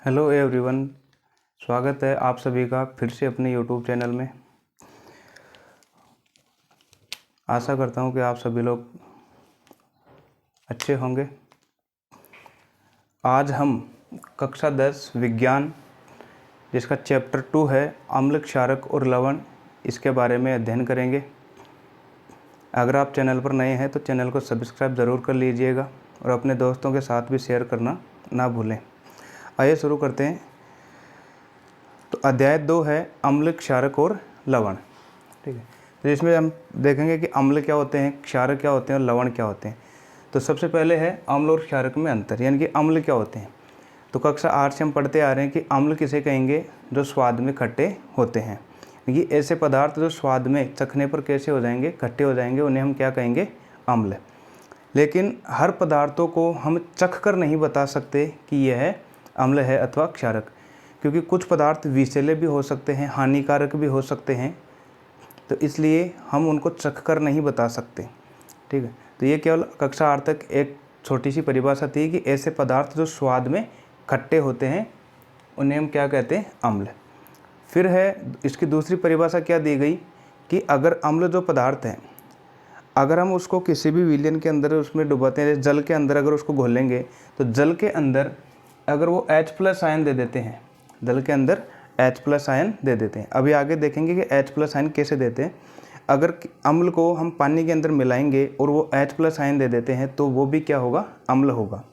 Hello everyone, स्वागत है आप सभी का फिर से अपने यूट्यूब चैनल में। आशा करता हूँ कि आप सभी लोग अच्छे होंगे। आज हम कक्षा 10 विज्ञान जिसका चैप्टर 2 है अम्ल, क्षारक और लवण, इसके बारे में अध्ययन करेंगे। अगर आप चैनल पर नए हैं तो चैनल को सब्सक्राइब ज़रूर कर लीजिएगा और अपने दोस्तों के साथ भी शेयर करना ना भूलें। आइए शुरू करते हैं। तो अध्याय 2 है अम्ल, क्षारक और लवण। ठीक है, तो इसमें हम देखेंगे कि अम्ल क्या होते हैं, क्षारक क्या होते हैं और लवण क्या होते हैं। तो सबसे पहले है अम्ल और क्षारक में अंतर, यानी कि अम्ल क्या होते हैं। तो कक्षा 8 से हम पढ़ते आ रहे हैं कि अम्ल किसे कहेंगे, जो स्वाद में खट्टे होते हैं। ये ऐसे पदार्थ जो स्वाद में चखने पर कैसे हो जाएंगे, खट्टे हो जाएंगे, उन्हें हम क्या कहेंगे, अम्ल। लेकिन हर पदार्थों को हम चख कर नहीं बता सकते कि यह अम्ल है अथवा क्षारक, क्योंकि कुछ पदार्थ विषैले भी हो सकते हैं, हानिकारक भी हो सकते हैं, तो इसलिए हम उनको चख कर नहीं बता सकते। ठीक है, तो ये केवल कक्षा 8 तक एक छोटी सी परिभाषा थी कि ऐसे पदार्थ जो स्वाद में खट्टे होते हैं उन्हें हम क्या कहते हैं, अम्ल। फिर है इसकी दूसरी परिभाषा क्या दी गई कि अगर अम्ल जो पदार्थ है, अगर हम उसको किसी भी विलयन के अंदर उसमें डुबाते हैं, जल के अंदर अगर उसको घोलेंगे तो जल के अंदर अगर वो H+ आयन दे देते हैं, जल के अंदर H+ आयन दे देते हैं। अभी आगे देखेंगे कि H+ आयन कैसे देते हैं। अगर अम्ल को हम पानी के अंदर मिलाएंगे और वो H+ आयन दे देते हैं तो वो भी क्या होगा, अम्ल होगा।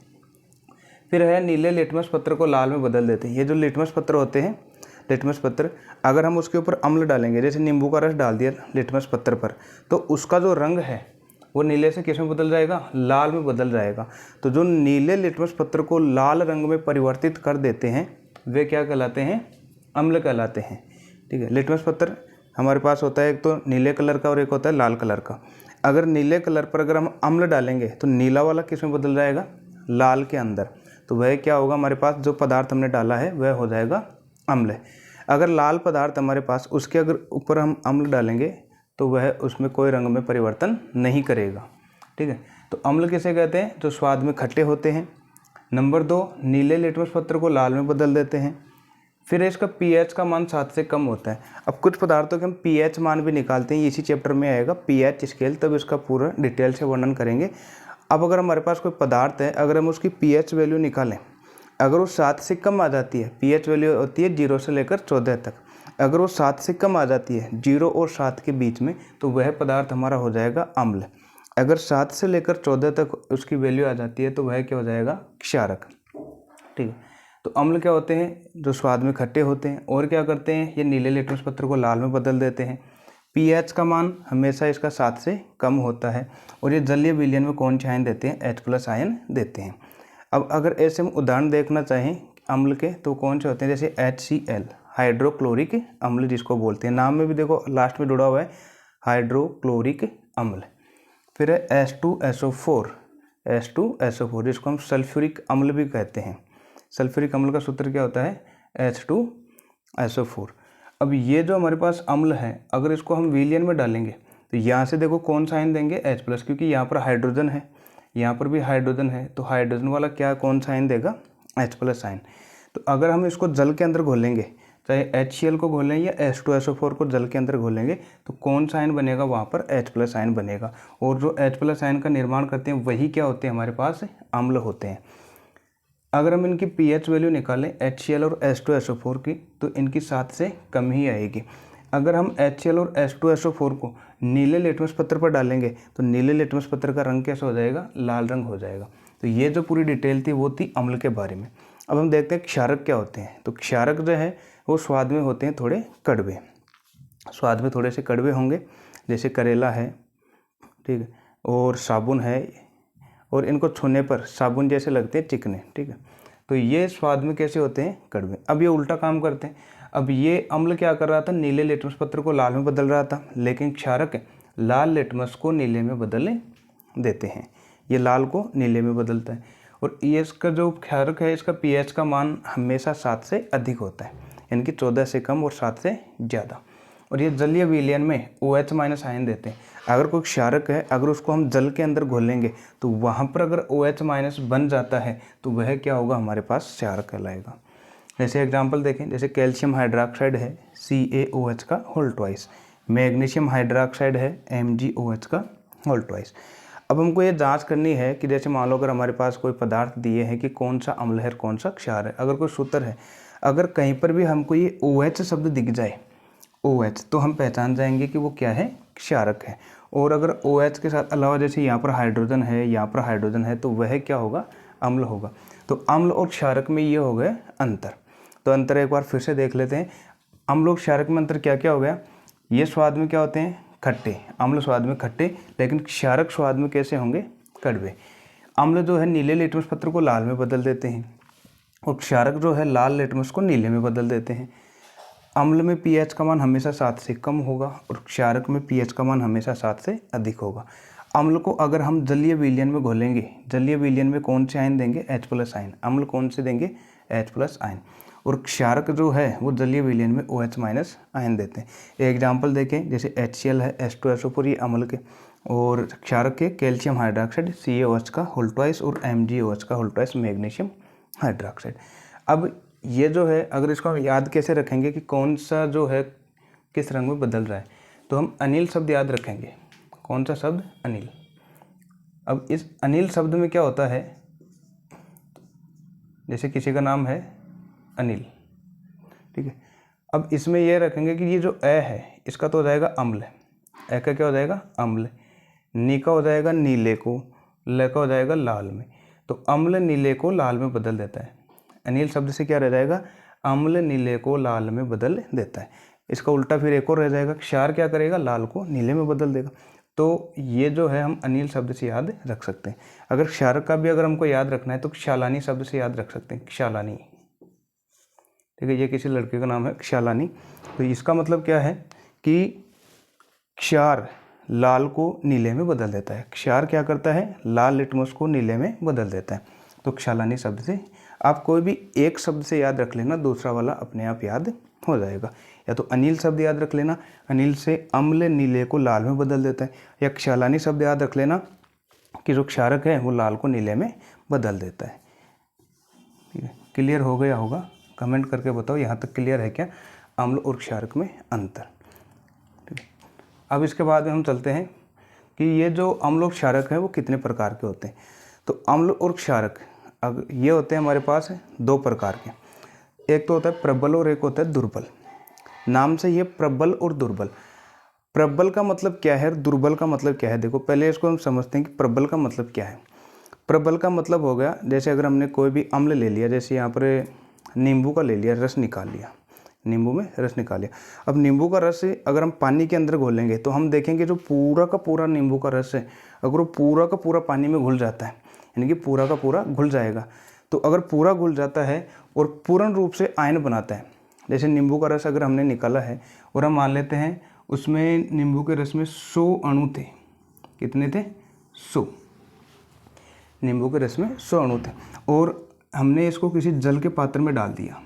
फिर है नीले लिटमस पत्र को लाल में बदल देते हैं। ये जो लिटमस पत्र होते हैं, लिटमस पत्र, अगर हम उसके ऊपर अम्ल डालेंगे, जैसे नींबू का रस डाल दिया लिटमस पत्र पर, तो उसका जो रंग है वो नीले से किस में बदल जाएगा, लाल में बदल जाएगा। तो जो नीले लिटमस पत्र को लाल रंग में परिवर्तित कर देते हैं वे क्या कहलाते हैं, अम्ल कहलाते हैं। ठीक है, लिटमस पत्र हमारे पास होता है एक तो नीले कलर का और एक होता है लाल कलर का। अगर नीले कलर पर अगर हम अम्ल डालेंगे तो नीला वाला किस में बदल जाएगा, लाल के अंदर। तो वह क्या होगा, हमारे पास जो पदार्थ हमने डाला है वह हो जाएगा अम्ल। अगर लाल पदार्थ हमारे पास, उसके अगर ऊपर हम अम्ल डालेंगे तो वह उसमें कोई रंग में परिवर्तन नहीं करेगा। ठीक है, तो अम्ल किसे कहते हैं, जो स्वाद में खट्टे होते हैं। नंबर 2, नीले लिटमस पत्र को लाल में बदल देते हैं। फिर इसका pH का मान 7 से कम होता है। अब कुछ पदार्थों के हम pH मान भी निकालते हैं, इसी चैप्टर में आएगा pH स्केल, तब इसका पूरा डिटेल से वर्णन करेंगे। अब अगर हमारे पास कोई पदार्थ है, अगर हम उसकी pH वैल्यू निकालें, अगर वो 7 से कम आ जाती है, pH वैल्यू होती है 0 से लेकर 14 तक, अगर वो 7 से कम आ जाती है 0 और 7 के बीच में, तो वह पदार्थ हमारा हो जाएगा अम्ल। अगर 7 से लेकर 14 तक उसकी वैल्यू आ जाती है तो वह क्या हो जाएगा, क्षारक। ठीक है, तो अम्ल क्या होते हैं, जो स्वाद में खट्टे होते हैं। और क्या करते हैं, ये नीले लिटमस पत्र को लाल में बदल देते हैं। pH का मान हमेशा इसका 7 से कम होता है। और ये जलीय विलयन में कौन से आयन देते हैं, H+ आयन देते हैं। अब अगर ऐसे हम उदाहरण देखना चाहें अम्ल के, तो कौन से होते हैं, जैसे HCl, हाइड्रोक्लोरिक अम्ल जिसको बोलते हैं, नाम में भी देखो लास्ट में जुड़ा हुआ है हाइड्रोक्लोरिक अम्ल। फिर है H2SO4, H2SO4 जिसको हम सल्फ्यूरिक अम्ल भी कहते हैं। सल्फ्यूरिक अम्ल का सूत्र क्या होता है, H2SO4। अब ये जो हमारे पास अम्ल है, अगर इसको हम विलयन में डालेंगे तो यहाँ से देखो कौन सा आयन देंगे, H+, क्योंकि यहाँ पर हाइड्रोजन है, यहाँ पर भी हाइड्रोजन है, तो हाइड्रोजन वाला क्या कौन सा आयन देगा, H+ आयन। तो अगर हम इसको जल के अंदर घोलेंगे, चाहे HCl को घोलें या H2SO4 को जल के अंदर घोलेंगे, तो कौन सा आयन बनेगा, वहाँ पर H+ आयन बनेगा। और जो H+ आयन का निर्माण करते हैं वही क्या होते हैं, हमारे पास अम्ल होते हैं। अगर हम इनकी pH वैल्यू निकालें HCl और H2SO4 की, तो इनकी 7 से कम ही आएगी। अगर हम HCl और H2SO4 को नीले लिटमस पत्र पर डालेंगे तो नीले लिटमस पत्र का रंग कैसा हो जाएगा, लाल रंग हो जाएगा। तो ये जो पूरी डिटेल थी वो थी अम्ल के बारे में। अब हम देखते हैं क्षारक क्या होते हैं। तो क्षारक जो है वो स्वाद में होते हैं थोड़े कड़वे, स्वाद में थोड़े से कड़वे होंगे, जैसे करेला है, ठीक है, और साबुन है, और इनको छूने पर साबुन जैसे लगते हैं, चिकने। ठीक है, तो ये स्वाद में कैसे होते हैं, कड़वे। अब ये उल्टा काम करते हैं। अब ये अम्ल क्या कर रहा था, नीले लिटमस पत्र को लाल में बदल रहा था, लेकिन क्षारक लाल लिटमस को नीले में बदल देते हैं। ये लाल को नीले में बदलता है। और ये इसका जो क्षारक है, इसका pH का मान हमेशा 7 से अधिक होता है, यानी कि 14 से कम और 7 से ज़्यादा। और ये जलीय विलयन में OH- आयन देते हैं। अगर कोई क्षारक है, अगर उसको हम जल के अंदर घोलेंगे तो वहाँ पर अगर OH- बन जाता है तो वह क्या होगा, हमारे पास क्षारक कहलाएगा। जैसे एग्जांपल देखें, जैसे कैल्शियम हाइड्रोक्साइड है CaOH का होल ट्वाइस, मैग्नीशियम हाइड्रोक्साइड है MgOH का होल ट्वाइस। अब हमको ये जांच करनी है कि जैसे मान लो अगर हमारे पास कोई पदार्थ दिए हैं कि कौन सा अम्ल है कौन सा क्षार है, अगर कोई सूत्र है, अगर कहीं पर भी हमको ये OH शब्द दिख जाए, OH, तो हम पहचान जाएंगे कि वो क्या है, क्षारक है। और अगर OH के साथ अलावा जैसे यहाँ पर हाइड्रोजन है, यहाँ पर हाइड्रोजन है, तो वह क्या होगा, अम्ल होगा। तो अम्ल और क्षारक में ये हो गए अंतर। तो अंतर एक बार फिर से देख लेते हैं। अम्ल और क्षारक में अंतर क्या क्या हो गया, ये स्वाद में क्या होते हैं, खट्टे, अम्ल स्वाद में खट्टे, लेकिन क्षारक स्वाद में कैसे होंगे, कड़वे। अम्ल जो है नीले लिटमस पत्र को लाल में बदल देते हैं, और क्षारक जो है लाल लिटमस को नीले में बदल देते हैं। अम्ल में pH का मान हमेशा 7 से कम होगा और क्षारक में pH का मान हमेशा 7 से अधिक होगा। अम्ल को अगर हम जलीय विलयन में घोलेंगे, जलीय विलयन में कौन से आयन देंगे, H+ आयन। अम्ल कौन से देंगे, H+ आयन। और क्षारक जो है वो जलीय विलयन में OH- आयन देते हैं। एग्जाम्पल देखें, जैसे HCl है H2SO4, ये अम्ल के, और क्षारक के कैल्शियम हाइड्रोक्साइड CaOH का होल ट्वाइस और MgOH का होल ट्वाइस मैग्नीशियम हाइड्रोक्साइड। अब ये जो है, अगर इसको हम याद कैसे रखेंगे कि कौन सा जो है किस रंग में बदल रहा है, तो हम अनिल शब्द याद रखेंगे। कौन सा शब्द, अनिल। अब इस अनिल शब्द में क्या होता है, जैसे किसी का नाम है अनिल, ठीक है। अब इसमें यह रखेंगे कि ये जो ए है इसका तो हो जाएगा अम्ल, ए का क्या हो जाएगा, अम्ल। नी का हो जाएगा नीले को, ल का हो जाएगा लाल में। तो अम्ल नीले को लाल में बदल देता है। अनिल शब्द से क्या रह जाएगा, अम्ल नीले को लाल में बदल देता है। इसका उल्टा फिर एक और रह जाएगा, क्षार क्या करेगा, लाल को नीले में बदल देगा। तो ये जो है हम अनिल शब्द से याद रख सकते हैं। अगर क्षारक का भी अगर हमको याद रखना है तो क्षालानी शब्द से याद रख सकते हैं, क्षालानी, ठीक है। ये किसी लड़के का नाम है क्षालानी। तो इसका मतलब क्या है कि क्षार लाल को नीले में बदल देता है। क्षार क्या करता है, लाल लिटमस को नीले में बदल देता है। तो क्षालानी शब्द से आप कोई भी एक शब्द से याद रख लेना, दूसरा वाला अपने आप याद हो जाएगा। या तो अनिल शब्द याद रख लेना, अनिल से अम्ल नीले को लाल में बदल देता है, या क्षालानी शब्द याद रख लेना कि जो क्षारक है वो लाल को नीले में बदल देता है। ठीक है, क्लियर हो गया होगा, कमेंट करके बताओ यहाँ तक क्लियर है क्या, अम्ल और क्षारक में अंतर। ठीक है, अब इसके बाद में हम चलते हैं कि ये जो अम्ल और क्षारक है वो कितने प्रकार के होते हैं। तो अम्ल और क्षारक अब ये होते हैं हमारे पास 2 प्रकार के, एक तो होता है प्रबल और एक होता है दुर्बल। नाम से ये प्रबल और दुर्बल। प्रबल का मतलब क्या है, दुर्बल का मतलब क्या है, देखो पहले इसको हम समझते हैं कि प्रबल का मतलब क्या है। प्रबल का मतलब हो गया, जैसे अगर हमने कोई भी अम्ल ले लिया, जैसे यहाँ पर नींबू का ले लिया, रस निकाल लिया, नींबू में रस निकाल लिया। अब नींबू का रस अगर हम पानी के अंदर घोलेंगे तो हम देखेंगे जो पूरा का पूरा नींबू का रस है, अगर वो पूरा का पूरा पानी में घुल जाता है, यानी कि पूरा का पूरा घुल जाएगा, तो अगर पूरा घुल जाता है और पूर्ण रूप से आयन बनाता है, जैसे नींबू का रस अगर हमने निकाला है और हम मान लेते हैं उसमें नींबू के रस में 100 अणु थे, कितने थे, 100, नींबू के रस में 100 अणु थे, और हमने इसको किसी जल के पात्र में डाल दिया,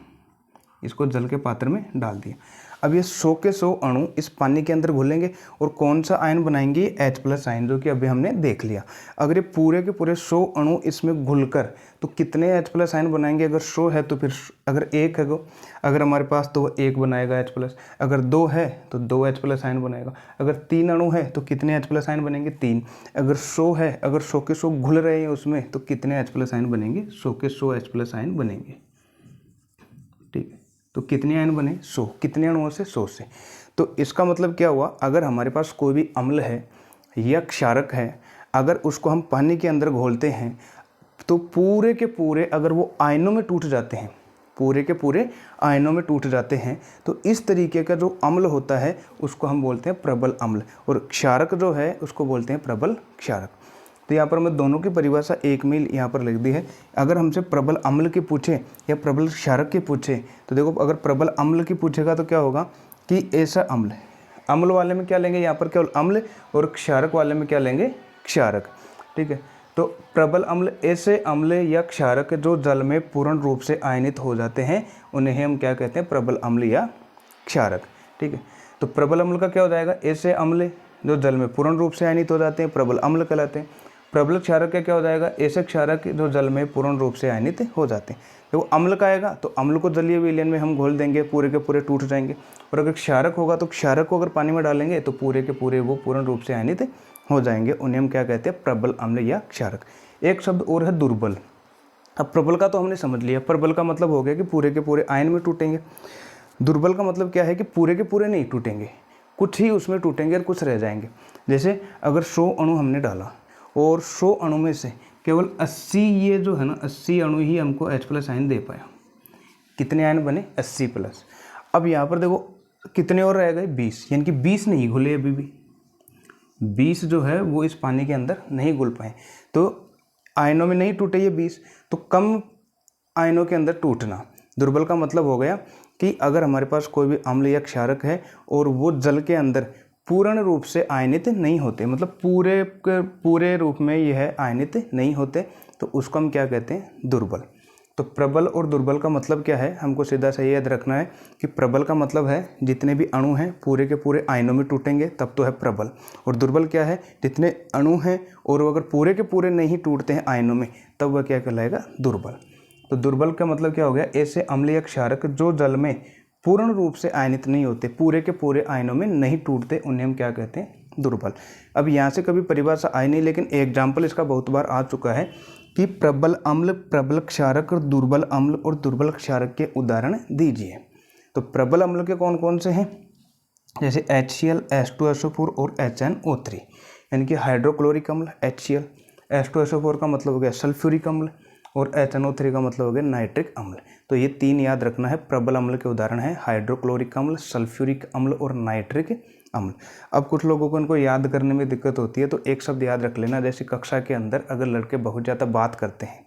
इसको जल के पात्र में डाल दिया। अब ये 100 के 100 अणु इस पानी के अंदर घुलेंगे और कौन सा आयन बनाएंगे, H+ आयन, जो कि अभी हमने देख लिया। अगर ये पूरे के पूरे 100 अणु इसमें घुलकर तो कितने H+ आयन बनाएंगे, अगर 100 है तो फिर अगर 1 है तो अगर हमारे पास तो 1 बनाएगा H+, अगर 2 है तो 2 H+ आयन बनाएगा, अगर 3 अणु है तो कितने H+ आयन बनेंगे, 3, अगर 100 है, अगर 100 के 100 घुल रहे हैं उसमें तो कितने H+ आयन बनेंगे, 100 के 100 H+ आयन बनेंगे। ठीक है, तो कितने आयन बने, 100, कितने अणुओं से, 100 से। तो इसका मतलब क्या हुआ, अगर हमारे पास कोई भी अम्ल है या क्षारक है, अगर उसको हम पानी के अंदर घोलते हैं तो पूरे के पूरे अगर वो आयनों में टूट जाते हैं, पूरे के पूरे आयनों में टूट जाते हैं, तो इस तरीके का जो अम्ल होता है उसको हम बोलते हैं प्रबल अम्ल, और क्षारक जो है उसको बोलते हैं प्रबल क्षारक। तो यहाँ पर मैं दोनों की परिभाषा एक में यहाँ पर लिख दी है। अगर हमसे प्रबल अम्ल की पूछे या प्रबल क्षारक की पूछे तो देखो, अगर प्रबल अम्ल की पूछेगा तो क्या होगा कि ऐसा अम्ल, अम्ल वाले में क्या लेंगे, यहाँ पर केवल अम्ल, और क्षारक वाले में क्या लेंगे, क्षारक। ठीक है, तो प्रबल अम्ल ऐसे अम्ल या क्षारक जो जल में पूर्ण रूप से आयनित हो जाते हैं, उन्हें हम क्या कहते हैं, प्रबल अम्ल या क्षारक। ठीक है, तो प्रबल अम्ल का क्या हो जाएगा, ऐसे अम्ल जो जल में पूर्ण रूप से आयनित हो जाते हैं प्रबल अम्ल कहलाते हैं। प्रबल क्षारक का क्या हो जाएगा, ऐसे क्षारक जो जल में पूर्ण रूप से आयनित हो जाते हैं। तो अम्ल का आएगा तो अम्ल को जलीय विलयन में हम घोल देंगे, पूरे के पूरे टूट जाएंगे। और अगर क्षारक होगा तो क्षारक को अगर पानी में डालेंगे तो पूरे के पूरे वो पूर्ण रूप से आयनित हो जाएंगे। उन्हें हम क्या कहते हैं, प्रबल अम्ल या क्षारक। एक शब्द और है दुर्बल। अब प्रबल का तो हमने समझ लिया, प्रबल का मतलब हो गया कि पूरे के पूरे आयन में टूटेंगे। दुर्बल का मतलब क्या है कि पूरे के पूरे नहीं टूटेंगे, कुछ ही उसमें टूटेंगे और कुछ रह जाएंगे। जैसे अगर 100 अणु हमने डाला और 100 अणु में से केवल 80, ये जो है ना 80 अणु ही हमको H+ आयन दे पाया। कितने आयन बने, 80+। अब यहाँ पर देखो कितने और रह गए, 20, यानी कि 20 नहीं घुले अभी भी। 20 जो है वो इस पानी के अंदर नहीं घुल पाए, तो आयनों में नहीं टूटे ये 20, तो कम आयनों के अंदर टूटना। दुर्बल का मतलब हो गया कि अगर हमारे पास कोई भी अम्ल या क्षारक है और वो जल के अंदर पूर्ण रूप से आयनित नहीं होते, मतलब पूरे रूप में यह आयनित नहीं होते, तो उसको हम क्या कहते हैं, दुर्बल। तो प्रबल और दुर्बल का मतलब क्या है, हमको सीधा सा याद रखना है कि प्रबल का मतलब है जितने भी अणु हैं पूरे के पूरे आयनों में टूटेंगे तब तो है प्रबल। और दुर्बल क्या है, जितने अणु हैं और वो अगर पूरे के पूरे नहीं टूटते हैं आयनों में तब वह क्या कहलाएगा, दुर्बल। तो दुर्बल का मतलब क्या हो गया, ऐसे अम्ल या क्षारक जो जल में पूर्ण रूप से आयनित नहीं होते, पूरे के पूरे आयनों में नहीं टूटते, उन्हें हम क्या कहते हैं, दुर्बल। अब यहाँ से कभी परिभाषा आई नहीं, लेकिन एग्जाम्पल इसका बहुत बार आ चुका है कि प्रबल अम्ल, प्रबल क्षारक और दुर्बल अम्ल और दुर्बल क्षारक के उदाहरण दीजिए। तो प्रबल अम्ल के कौन कौन से हैं, जैसे HCl, H2SO4 और HNO3, यानी कि हाइड्रोक्लोरिक अम्ल HCl, H2SO4 का मतलब हो गया सल्फ्यूरिक अम्ल और HNO3 का मतलब हो गया नाइट्रिक अम्ल। तो ये 3 याद रखना है। प्रबल अम्ल के उदाहरण है हाइड्रोक्लोरिक अम्ल, सल्फ्यूरिक अम्ल और नाइट्रिक अम्ल। अब कुछ लोगों को इनको याद करने में दिक्कत होती है, तो एक शब्द याद रख लेना, जैसे कक्षा के अंदर अगर लड़के बहुत ज़्यादा बात करते हैं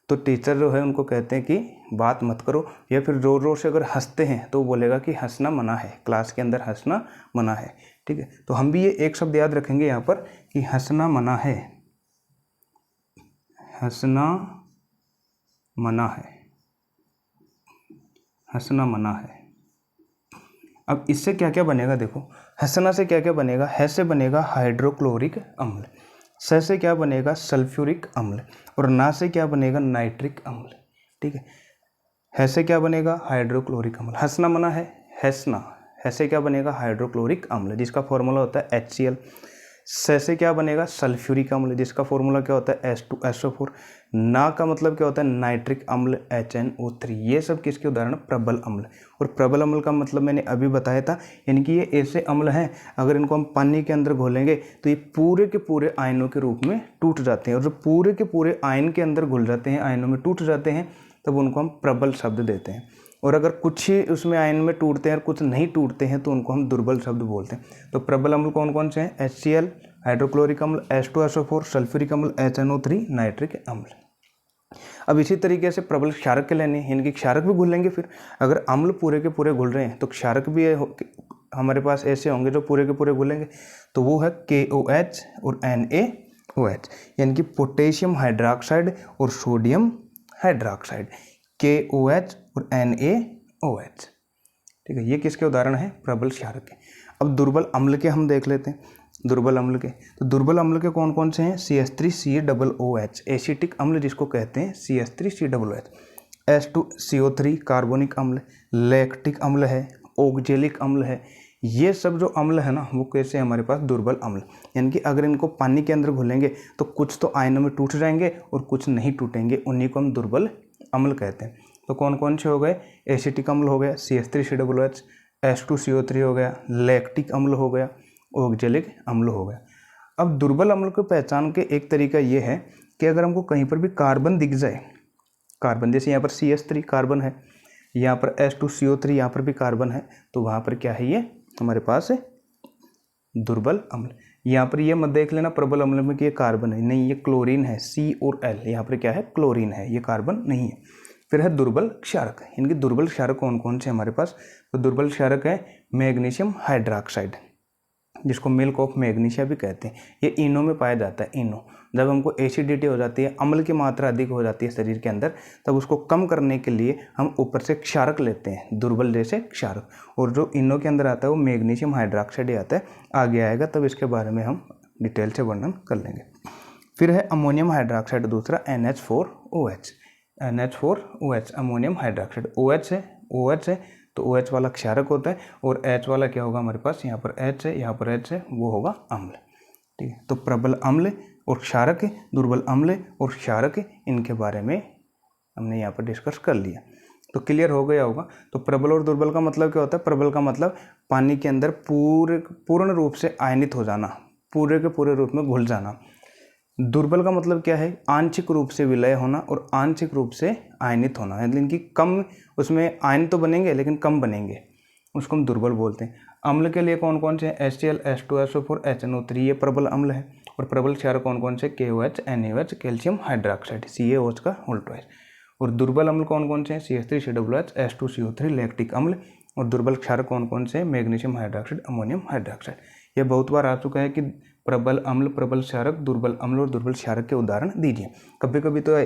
तो टीचर जो है उनको कहते हैं कि बात मत करो, या फिर ज़ोर ज़ोर से अगर हंसते हैं तो बोलेगा कि हंसना मना है, क्लास के अंदर हंसना मना है। ठीक है, तो हम भी ये एक शब्द याद रखेंगे यहाँ पर कि हंसना मना है, हंसना मना है, हंसना मना है। अब इससे क्या क्या बनेगा, देखो हंसना से क्या क्या बनेगा, है से बनेगा हाइड्रोक्लोरिक अम्ल, स से क्या बनेगा, सल्फ्यूरिक अम्ल, और ना से क्या बनेगा, नाइट्रिक अम्ल। ठीक है से क्या बनेगा, हाइड्रोक्लोरिक अम्ल। हंसना मना है, हंसना, है से क्या बनेगा, हाइड्रोक्लोरिक अम्ल जिसका फॉर्मूला होता है HCl। से क्या बनेगा, सल्फ्यूरिक अम्ल जिसका फॉर्मूला क्या होता है H2SO4। ना का मतलब क्या होता है, नाइट्रिक अम्ल HNO3। ये सब किसके उदाहरण, प्रबल अम्ल। और प्रबल अम्ल का मतलब मैंने अभी बताया था, यानी कि ये ऐसे अम्ल हैं अगर इनको हम पानी के अंदर घोलेंगे तो ये पूरे के पूरे आयनों के रूप में टूट जाते हैं, और जब पूरे के पूरे आयन के अंदर घुल जाते हैं, आयनों में टूट जाते हैं, तब उनको हम प्रबल शब्द देते हैं। और अगर कुछ ही उसमें आयन में टूटते हैं और कुछ नहीं टूटते हैं तो उनको हम दुर्बल शब्द बोलते हैं। तो प्रबल अम्ल कौन कौन से हैं, HCl, हाइड्रोक्लोरिक अम्ल, H2SO4, सल्फ्यूरिक अम्ल, HNO3, नाइट्रिक अम्ल। अब इसी तरीके से प्रबल क्षारक के लेने, यानी कि क्षारक भी घुलेंगे। फिर अगर अम्ल पूरे के पूरे घुल रहे हैं तो क्षारक भी हमारे पास ऐसे होंगे जो पूरे के पूरे घुलेंगे, तो वो है KOH और NaOH, यानी कि पोटेशियम हाइड्रोक्साइड और सोडियम हाइड्रोक्साइड, KOH और NaOH। ठीक है, ये किसके उदाहरण हैं, प्रबल क्षारक के। अब दुर्बल अम्ल के हम देख लेते हैं। दुर्बल अम्ल के, तो दुर्बल अम्ल के कौन कौन से हैं, CH3COOH, एसिटिक अम्ल जिसको कहते हैं CH3COOH, H2CO3 कार्बोनिक अम्ल, लैक्टिक अम्ल है, ऑक्जेलिक अम्ल है। ये सब जो अम्ल है ना वो कैसे हमारे पास दुर्बल अम्ल, यानी कि अगर इनको पानी के अंदर घुलेंगे तो कुछ तो आयनों में टूट जाएंगे और कुछ नहीं टूटेंगे, उन्हीं को हम दुर्बल अम्ल कहते हैं। तो कौन कौन से हो गए, एसिटिक अम्ल हो गया CH3COOH, H2CO3 हो गया, लैक्टिक अम्ल हो गया, ऑक्जेलिक अम्ल हो गया। अब दुर्बल अम्ल को पहचान के एक तरीका ये है कि अगर हमको कहीं पर भी कार्बन दिख जाए, कार्बन जैसे यहाँ पर CH3 कार्बन है, यहाँ पर H2CO3 यहाँ पर भी कार्बन है, तो वहाँ पर क्या है, ये हमारे पास है दुर्बल अम्ल। यहाँ पर ये मत देख लेना प्रबल अम्ल में कि ये कार्बन है, नहीं ये क्लोरीन है, C और L, यहाँ पर क्या है, क्लोरीन है, ये कार्बन नहीं है। फिर है दुर्बल क्षारक, इनके दुर्बल क्षारक कौन कौन से हमारे पास, तो दुर्बल क्षारक है मैग्नीशियम हाइड्रोक्साइड, जिसको मिल्क ऑफ मैग्नीशिया भी कहते हैं। ये इनो में पाया जाता है, इनो। जब हमको एसिडिटी हो जाती है, अम्ल की मात्रा अधिक हो जाती है शरीर के अंदर, तब उसको कम करने के लिए हम ऊपर से क्षारक लेते हैं, दुर्बल जैसे क्षारक। और जो इनो के अंदर आता है वो मैग्नीशियम हाइड्रोक्साइड आता है, आगे आएगा तब इसके बारे में हम डिटेल से वर्णन कर लेंगे। फिर है अमोनियम हाइड्रोक्साइड, दूसरा NH4OH, NH4OH ammonium hydroxide. OH है तो OH वाला क्षारक होता है, और H वाला क्या होगा हमारे पास, यहाँ पर H है, यहाँ पर H है, वो होगा अम्ल। ठीक है, तो प्रबल अम्ल और क्षारक, दुर्बल अम्ल और क्षारक, इनके बारे में हमने यहाँ पर डिस्कस कर लिया। तो क्लियर हो गया होगा। तो प्रबल और दुर्बल का मतलब क्या होता है? प्रबल का मतलब पानी के अंदर पूर्ण रूप से आयनित हो जाना, पूरे के पूरे रूप में घुल जाना। दुर्बल का मतलब क्या है? आंशिक रूप से विलय होना और आंशिक रूप से आयनित होना, यानी इनकी कम, उसमें आयन तो बनेंगे लेकिन कम बनेंगे, उसको हम दुर्बल बोलते हैं। अम्ल के लिए कौन कौन से हैं? HCl, H2SO4, HNO3, ये प्रबल अम्ल है। और प्रबल क्षारक कौन कौन से? KOH, NaOH, calcium hydroxide, CaOH का उल्टा। और दुर्बल अम्ल कौन कौन से हैं? CH3COOH, H2CO3, लैक्टिक अम्ल। और दुर्बल क्षारक कौन कौन से हैं? Magnesium hydroxide, ammonium hydroxide. ये बहुत बार आ चुका है कि प्रबल अम्ल, प्रबल क्षारक, दुर्बल अम्ल और दुर्बल क्षारक के उदाहरण दीजिए। कभी कभी तो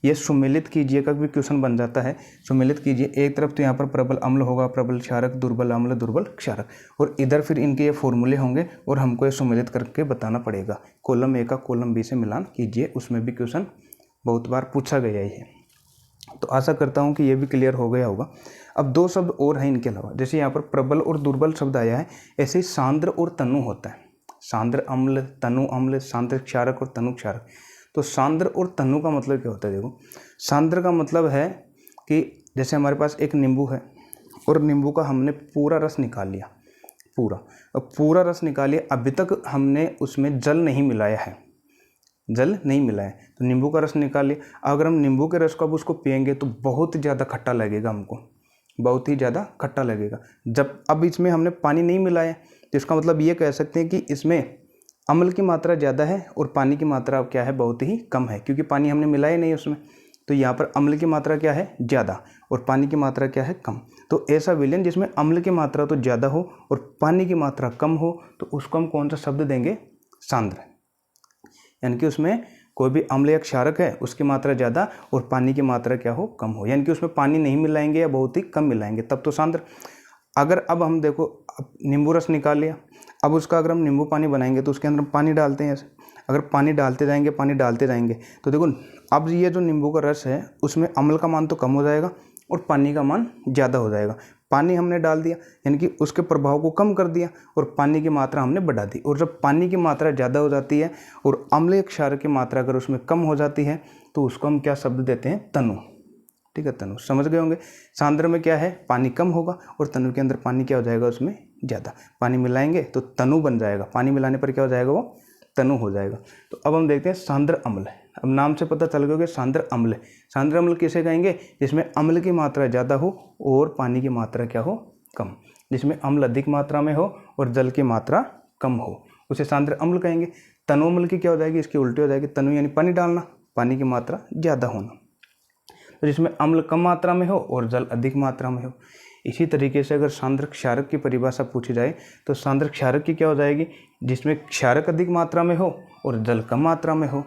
ये सुमेलित कीजिए का भी क्वेश्चन बन जाता है। सुमेलित कीजिए, एक तरफ तो यहाँ पर प्रबल अम्ल होगा, प्रबल क्षारक, दुर्बल अम्ल, दुर्बल क्षारक, और इधर फिर इनके ये फॉर्मूले होंगे और हमको ये सुमेलित करके बताना पड़ेगा। कॉलम ए का कॉलम बी से मिलान कीजिए, उसमें भी क्वेश्चन बहुत बार पूछा गया ही है। तो आशा करता हूँ कि ये भी क्लियर हो गया होगा। अब दो शब्द और हैं इनके अलावा, जैसे यहाँ पर प्रबल और दुर्बल शब्द आया है, ऐसे ही सांद्र और तनु होता है। सांद्र अम्ल, तनु अम्ल, सांद्र क्षारक और तनु क्षारक। तो सांद्र और तनु का मतलब क्या होता है? देखो, सांद्र का मतलब है कि जैसे हमारे पास एक नींबू है और नींबू का हमने पूरा रस निकाल लिया, पूरा रस निकालिए, अभी तक हमने उसमें जल नहीं मिलाया है, जल नहीं मिला है, तो नींबू का रस निकालिए। अगर हम नींबू के रस को अब उसको पिएंगे तो बहुत ज़्यादा खट्टा लगेगा हमको, बहुत ही ज़्यादा खट्टा लगेगा। जब अब इसमें हमने पानी नहीं मिलाया, तो इसका मतलब ये कह सकते हैं कि इसमें अम्ल की मात्रा ज़्यादा है और पानी की मात्रा क्या है? बहुत ही कम है, क्योंकि पानी हमने मिलाया नहीं उसमें। तो यहाँ पर अम्ल की मात्रा क्या है? ज़्यादा, और पानी की मात्रा क्या है? कम। तो ऐसा विलयन जिसमें अम्ल की मात्रा तो ज़्यादा हो और पानी की मात्रा कम हो, तो उसको हम कौन सा शब्द देंगे? सांद्र। यानी कि उसमें कोई भी अम्ल या क्षारक है, उसकी मात्रा ज़्यादा और पानी की मात्रा क्या हो? कम हो, यानी कि उसमें पानी नहीं मिलाएंगे या बहुत ही कम मिलाएंगे, तब तो सांद्र। अगर अब हम देखो, नींबू रस निकाल लिया, अब उसका अगर हम नींबू पानी बनाएंगे तो उसके अंदर हम पानी डालते हैं ऐसे, अगर पानी डालते जाएंगे तो देखो, अब ये जो नींबू का रस है उसमें अम्ल का मान तो कम हो जाएगा और पानी का मान ज़्यादा हो जाएगा। पानी हमने डाल दिया यानी कि उसके प्रभाव को कम कर दिया और पानी की मात्रा हमने बढ़ा दी। और जब पानी की मात्रा ज़्यादा हो जाती है और अम्लीय क्षारक की मात्रा अगर उसमें कम हो जाती है तो उसको हम क्या शब्द देते हैं? तनु। ठीक है, तनु। समझ गए होंगे। सांद्र में क्या है? पानी कम होगा और तनु के अंदर पानी क्या हो जाएगा? उसमें ज़्यादा। पानी मिलाएंगे तो तनु बन जाएगा, पानी मिलाने पर क्या हो जाएगा? वो तनु हो जाएगा। तो अब हम देखते हैं सांद्र अम्ल। अब नाम से पता चल गया कि सांद्र अम्ल। सांद्र अम्ल किसे कहेंगे? जिसमें अम्ल की मात्रा ज़्यादा हो और पानी की मात्रा क्या हो? कम। जिसमें अम्ल अधिक मात्रा में हो और जल की मात्रा कम हो, उसे सांद्र अम्ल कहेंगे। तनु अम्ल की क्या हो जाएगी? इसकी उल्टी हो जाएगी। तनु यानी पानी डालना, पानी की मात्रा ज़्यादा होना, तो जिसमें अम्ल कम मात्रा में हो और जल अधिक मात्रा में हो। इसी तरीके से अगर सांद्र क्षारक की परिभाषा पूछी जाए तो सांद्र क्षारक की क्या हो जाएगी? जिसमें क्षारक अधिक मात्रा में हो और जल कम मात्रा में हो।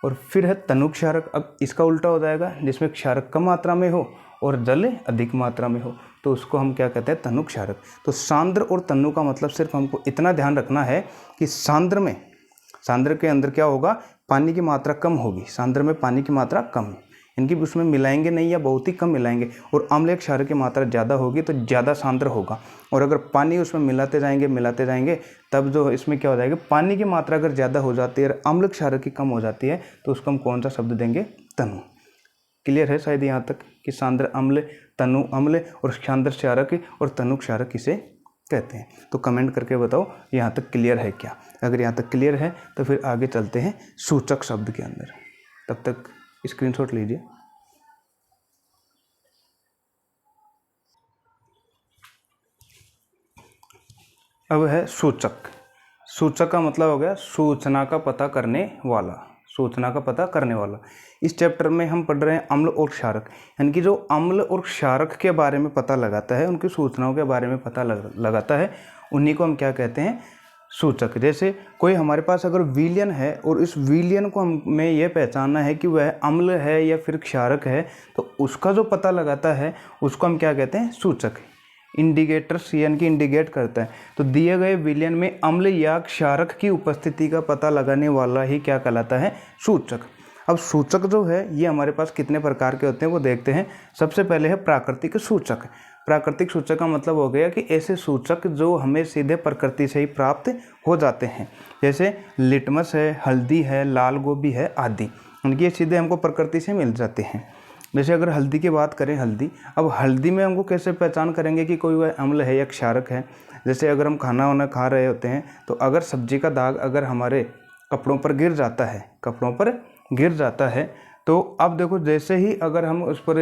और फिर है तनु क्षारक। अब इसका उल्टा हो जाएगा, जिसमें क्षारक कम मात्रा में हो और जल अधिक मात्रा में हो, तो उसको हम क्या कहते हैं? तनु क्षारक। तो सांद्र और तनु का मतलब सिर्फ हमको इतना ध्यान रखना है कि सांद्र के अंदर क्या होगा? पानी की मात्रा कम होगी। सांद्र में पानी की मात्रा कम है, इनकी उसमें मिलाएंगे नहीं या बहुत ही कम मिलाएंगे। और अम्लीय क्षारक की मात्रा ज़्यादा होगी तो ज़्यादा सांद्र होगा। और अगर पानी उसमें मिलाते जाएंगे तब जो इसमें क्या हो जाएगा? पानी की मात्रा अगर ज़्यादा हो जाती है और अम्ल क्षारक की कम हो जाती है तो उसको हम कौन सा शब्द देंगे? तनु। क्लियर है शायद यहाँ तक कि सांद्र अम्ल, तनु अम्ल और सांद्र क्षारक और तनु क्षारक किसे कहते हैं? तो कमेंट करके बताओ यहाँ तक क्लियर है क्या। अगर यहाँ तक क्लियर है तो फिर आगे चलते हैं सूचक शब्द के अंदर। तब तक स्क्रीनशॉट लीजिए। अब है सूचक। सूचक का मतलब हो गया सूचना का पता करने वाला, सूचना का पता करने वाला। इस चैप्टर में हम पढ़ रहे हैं अम्ल और क्षारक, यानी कि जो अम्ल और क्षारक के बारे में पता लगाता है, उनकी सूचनाओं के बारे में पता लगाता है, उन्हीं को हम क्या कहते हैं? सूचक। जैसे कोई हमारे पास अगर विलयन है और इस विलयन को हमें यह पहचानना है कि वह अम्ल है या फिर क्षारक है, तो उसका जो पता लगाता है उसको हम क्या कहते हैं? सूचक। इंडिकेटर्स यानी कि इंडिकेट करता है। तो दिए गए विलयन में अम्ल या क्षारक की उपस्थिति का पता लगाने वाला ही क्या कहलाता है? सूचक। अब सूचक जो है ये हमारे पास कितने प्रकार के होते हैं वो देखते हैं। सबसे पहले है प्राकृतिक सूचक। प्राकृतिक सूचक का मतलब हो गया कि ऐसे सूचक जो हमें सीधे प्रकृति से ही प्राप्त हो जाते हैं, जैसे लिटमस है, हल्दी है, लाल गोभी है आदि, उनकी ये सीधे हमको प्रकृति से मिल जाते हैं। जैसे अगर हल्दी की बात करें, हल्दी, अब हल्दी में हमको कैसे पहचान करेंगे कि कोई वह अम्ल है या क्षारक है? जैसे अगर हम खाना वाना खा रहे होते हैं तो अगर सब्जी का दाग अगर हमारे कपड़ों पर गिर जाता है तो अब देखो जैसे ही अगर हम उस पर